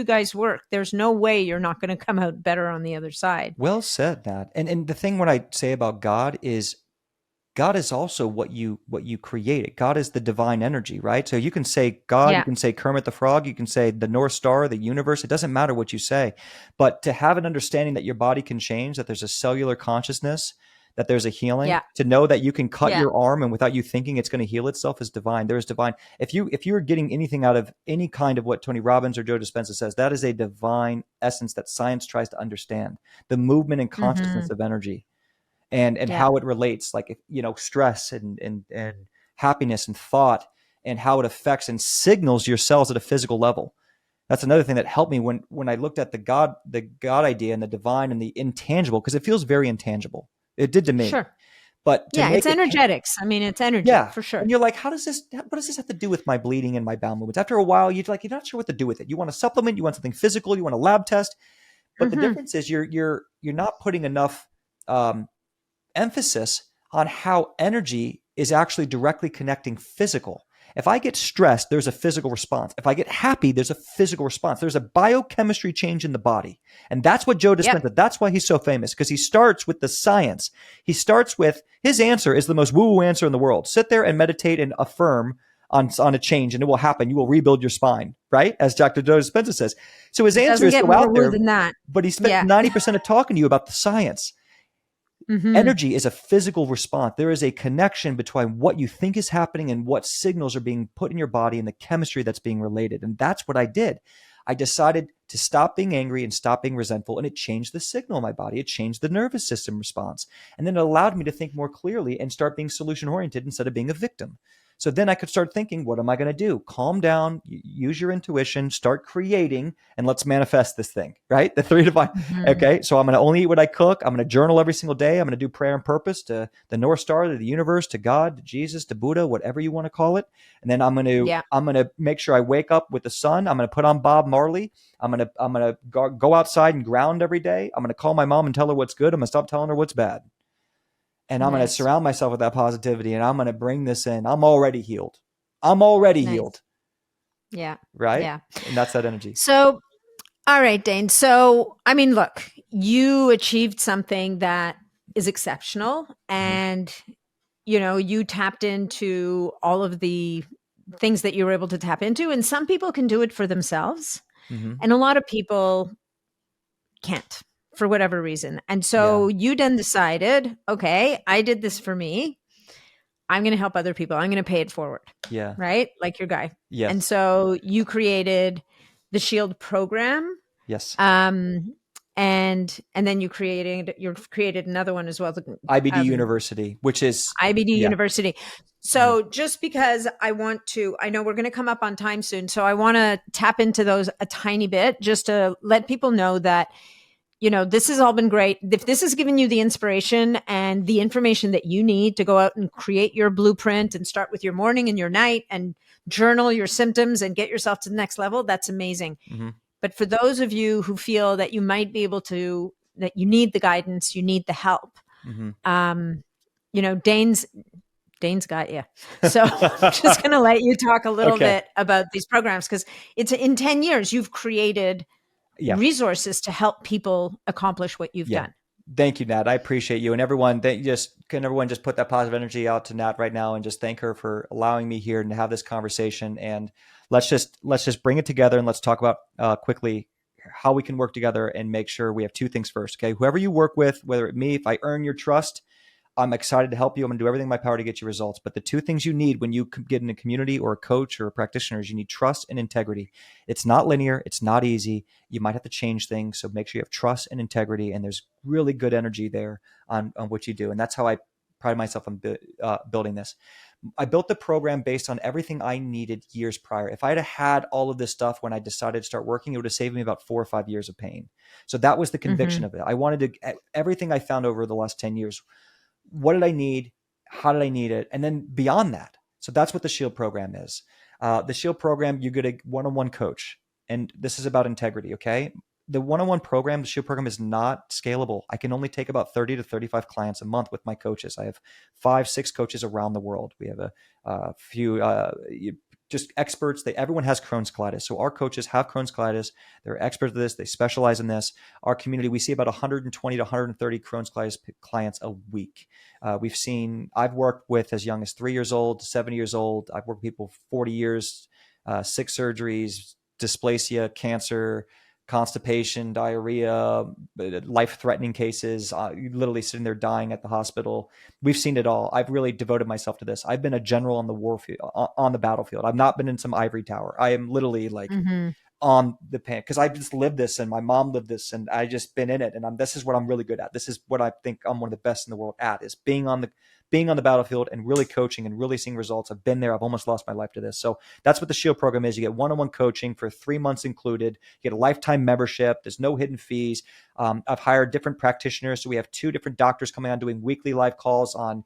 guys' work, there's no way you're not going to come out better on the other side. Well said, Nat. And the thing what I say about God is also what you created. God is the divine energy, right? So you can say God, you can say Kermit the Frog, you can say the North Star, the universe. It doesn't matter what you say. But to have an understanding that your body can change, that there's a cellular consciousness, that there's a healing, to know that you can cut your arm and without you thinking it's going to heal itself is divine. There is divine. If you're getting anything out of any kind of what Tony Robbins or Joe Dispenza says, that is a divine essence that science tries to understand. The movement and consciousness of energy. And how it relates, like, stress and happiness and thought and how it affects and signals your cells at a physical level. That's another thing that helped me when I looked at the God idea and the divine and the intangible, because it feels very intangible. It did to me. Sure. But it's energetics. I mean, it's energy for sure. And you're like, what does this have to do with my bleeding and my bowel movements? After a while, you're not sure what to do with it. You want a supplement, you want something physical, you want a lab test. But the difference is you're not putting enough emphasis on how energy is actually directly connecting physical. If I get stressed, there's a physical response. If I get happy, there's a physical response. There's a biochemistry change in the body. And that's what Joe Dispenza, that's why he's so famous, because he starts with the science. He starts with, his answer is the most woo-woo answer in the world. Sit there and meditate and affirm on a change and it will happen. You will rebuild your spine, right? As Dr. Joe Dispenza says. So his answer is still out there, but he spent 90% of talking to you about the science. Energy is a physical response. There is a connection between what you think is happening and what signals are being put in your body and the chemistry that's being related. And that's what I did. I decided to stop being angry and stop being resentful, and it changed the signal in my body. It changed the nervous system response. And then it allowed me to think more clearly and start being solution-oriented instead of being a victim. So then I could start thinking, what am I going to do? Calm down, use your intuition, start creating, and let's manifest this thing, right? The 3 divine. Okay, so I'm going to only eat what I cook. I'm going to journal every single day. I'm going to do prayer and purpose to the North Star, to the universe, to God, to Jesus, to Buddha, whatever you want to call it. And then I'm going to make sure I wake up with the sun. I'm going to put on Bob Marley. I'm going to go outside and ground every day. I'm going to call my mom and tell her what's good. I'm going to stop telling her what's bad. And I'm going to surround myself with that positivity, and I'm going to bring this in. I'm already healed. Healed. Yeah. Right? Yeah. And that's that energy. So, all right, Dane. So, I mean, look, you achieved something that is exceptional, and, you tapped into all of the things that you were able to tap into, and some people can do it for themselves, and a lot of people can't. For whatever reason. And so you then decided, okay, I did this for me. I'm going to help other people. I'm going to pay it forward. Yeah. Right? Like your guy. Yes. And so you created the Shield program. Yes. And then you created another one as well. IBD University, which is IBD yeah. University. So just because I know we're going to come up on time soon. So I want to tap into those a tiny bit just to let people know that, this has all been great. If this has given you the inspiration and the information that you need to go out and create your blueprint and start with your morning and your night and journal your symptoms and get yourself to the next level, that's amazing. Mm-hmm. But for those of you who feel that you might be able to, that you need the guidance, you need the help, Dane's got you. So I'm just going to let you talk a little bit about these programs, because it's in 10 years, you've created resources to help people accomplish what you've done. Thank you, Nat. I appreciate you. And everyone, everyone just put that positive energy out to Nat right now and just thank her for allowing me here and to have this conversation. And let's just bring it together and let's talk about quickly how we can work together and make sure we have two things first. Okay. Whoever you work with, whether it's me, if I earn your trust, I'm excited to help you. I'm going to do everything in my power to get you results. But the two things you need when you get in a community or a coach or a practitioner is you need trust and integrity. It's not linear. It's not easy. You might have to change things. So make sure you have trust and integrity. And there's really good energy there on what you do. And that's how I pride myself on building this. I built the program based on everything I needed years prior. If I had all of this stuff when I decided to start working, it would have saved me about 4 or 5 years of pain. So that was the conviction of it. I wanted everything I found over the last 10 years. What did I need? How did I need it? And then beyond that. So that's what the Shield program is. The Shield program, you get a one-on-one coach. And this is about integrity, okay? The one-on-one program, the Shield program, is not scalable. I can only take about 30 to 35 clients a month with my coaches. I have 5, 6 coaches around the world. We have a few just experts. Everyone has Crohn's colitis. So our coaches have Crohn's colitis. They're experts at this. They specialize in this. Our community, we see about 120 to 130 Crohn's colitis clients a week. I've worked with as young as 3 years old to 70 years old. I've worked with people 40 years, 6 surgeries, dysplasia, cancer, constipation, diarrhea, life-threatening cases, literally sitting there dying at the hospital. We've seen it all. I've really devoted myself to this. I've been a general on the warfield, on the battlefield. I've not been in some ivory tower. I am literally like on the pan, because I just lived this and my mom lived this and I just been in it. And this is what I'm really good at. This is what I think I'm one of the best in the world at, is being on the battlefield and really coaching and really seeing results. I've been there. I've almost lost my life to this. So that's what the Shield program is. You get one-on-one coaching for 3 months included. You get a lifetime membership. There's no hidden fees. I've hired different practitioners. So we have 2 different doctors coming on doing weekly live calls on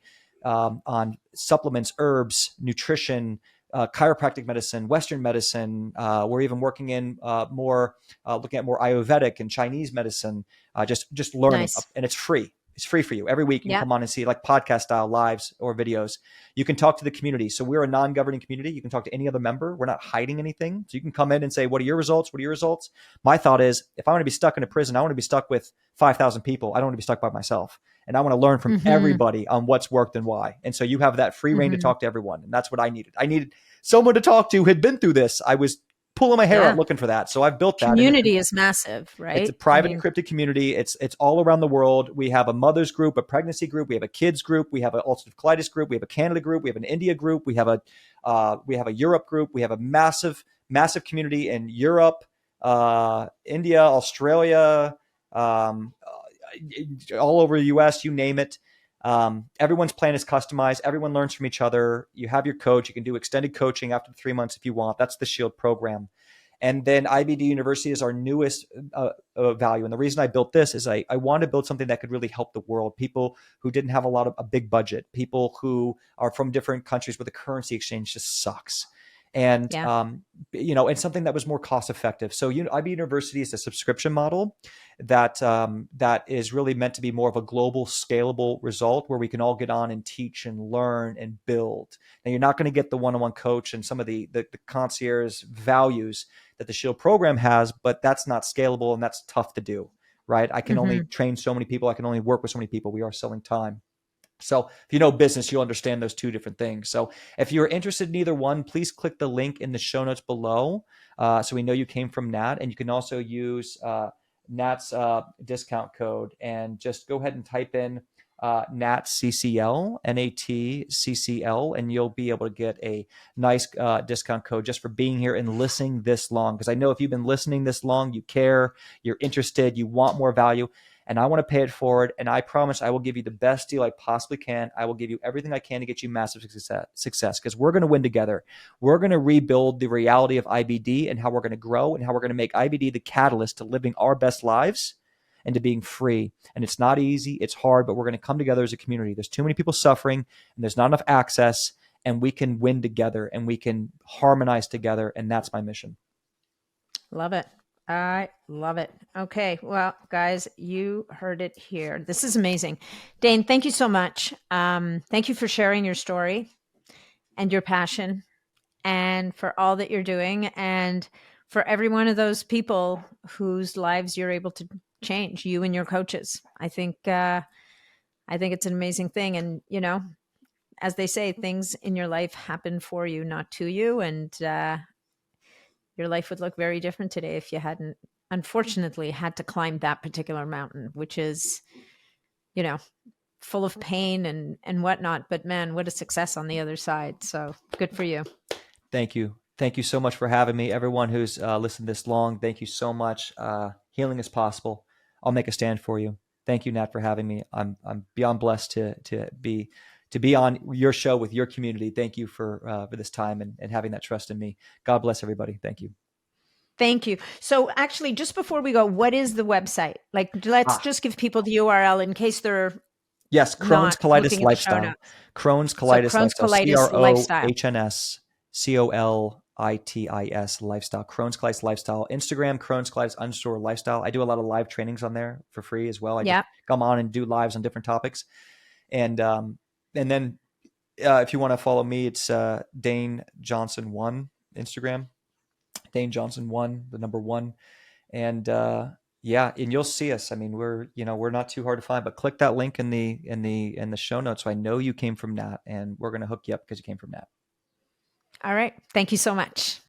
supplements, herbs, nutrition, chiropractic medicine, Western medicine. We're even working in looking at more Ayurvedic and Chinese medicine, just learning. Nice. And it's free. It's free for you. Every week you can come on and see, like podcast style lives or videos. You can talk to the community. So we're a non-governing community. You can talk to any other member. We're not hiding anything. So you can come in and say, what are your results? What are your results? My thought is, if I want to be stuck in a prison, I want to be stuck with 5,000 people. I don't want to be stuck by myself. And I want to learn from everybody on what's worked and why. And so you have that free reign to talk to everyone. And that's what I needed. I needed someone to talk to who had been through this. I was pulling my hair out looking for that. So I've built that. Community is massive, right? It's a private encrypted community. It's all around the world. We have a mother's group, a pregnancy group. We have a kids group. We have an ulcerative colitis group. We have a Canada group. We have an India group. We have a Europe group. We have a massive community in Europe, India, Australia, all over the US, you name it. Everyone's plan is customized. Everyone learns from each other. You have your coach. You can do extended coaching after 3 months if you want. That's the Shield program. And then IBD University is our newest value. And the reason I built this is I wanted to build something that could really help the world. People who didn't have a big budget, people who are from different countries where the currency exchange just sucks. And, and something that was more cost effective. So IB University is a subscription model that is really meant to be more of a global scalable result where we can all get on and teach and learn and build. Now, you're not going to get the one-on-one coach and some of the concierge values that the Shield program has, but that's not scalable and that's tough to do, right? I can only train so many people. I can only work with so many people. We are selling time. So if you know business, you'll understand those two different things. So if you're interested in either one, please click the link in the show notes below so we know you came from Nat. And you can also use Nat's discount code and just go ahead and type in NATCCL, NATCCL, and you'll be able to get a nice discount code just for being here and listening this long. Because I know if you've been listening this long, you care, you're interested, you want more value, and I want to pay it forward. And I promise I will give you the best deal I possibly can. I will give you everything I can to get you massive success because we're going to win together. We're going to rebuild the reality of IBD and how we're going to grow and how we're going to make IBD the catalyst to living our best lives and to being free. And it's not easy, it's hard, but we're going to come together as a community. There's too many people suffering and there's not enough access, and we can win together and we can harmonize together. And that's my mission. Love it. I love it. Okay. Well, guys, you heard it here. This is amazing. Dane, thank you so much. Thank you for sharing your story and your passion and for all that you're doing and for every one of those people whose lives you're able to change, you and your coaches. I think it's an amazing thing. And, you know, as they say, things in your life happen for you, not to you. And your life would look very different today if you hadn't, unfortunately, had to climb that particular mountain, which is, you know, full of pain and whatnot. But man, what a success on the other side. So good for you. Thank you. Thank you so much for having me. Everyone who's listened this long, thank you so much. Healing is possible. I'll make a stand for you. Thank you, Nat, for having me. I'm beyond blessed to be on your show with your community. Thank you for this time and having that trust in me. God bless everybody. Thank you. Thank you. So actually, just before we go, what is the website? Like, let's just give people the URL in case they're Yes, Crohn's Colitis Lifestyle. Crohn's Colitis Lifestyle. Colitis CrohnsColitisLifestyle. Lifestyle. Crohn's Colitis Lifestyle. Instagram, Crohn's Colitis _lifestyle. I do a lot of live trainings on there for free as well. I just come on and do lives on different topics. And then if you want to follow me, it's Dane Johnson 1 Instagram. Dane Johnson 1, the number 1. And yeah, and you'll see us. I mean, we're not too hard to find, but click that link in the show notes so I know you came from Nat, and we're going to hook you up because you came from Nat. All right. Thank you so much.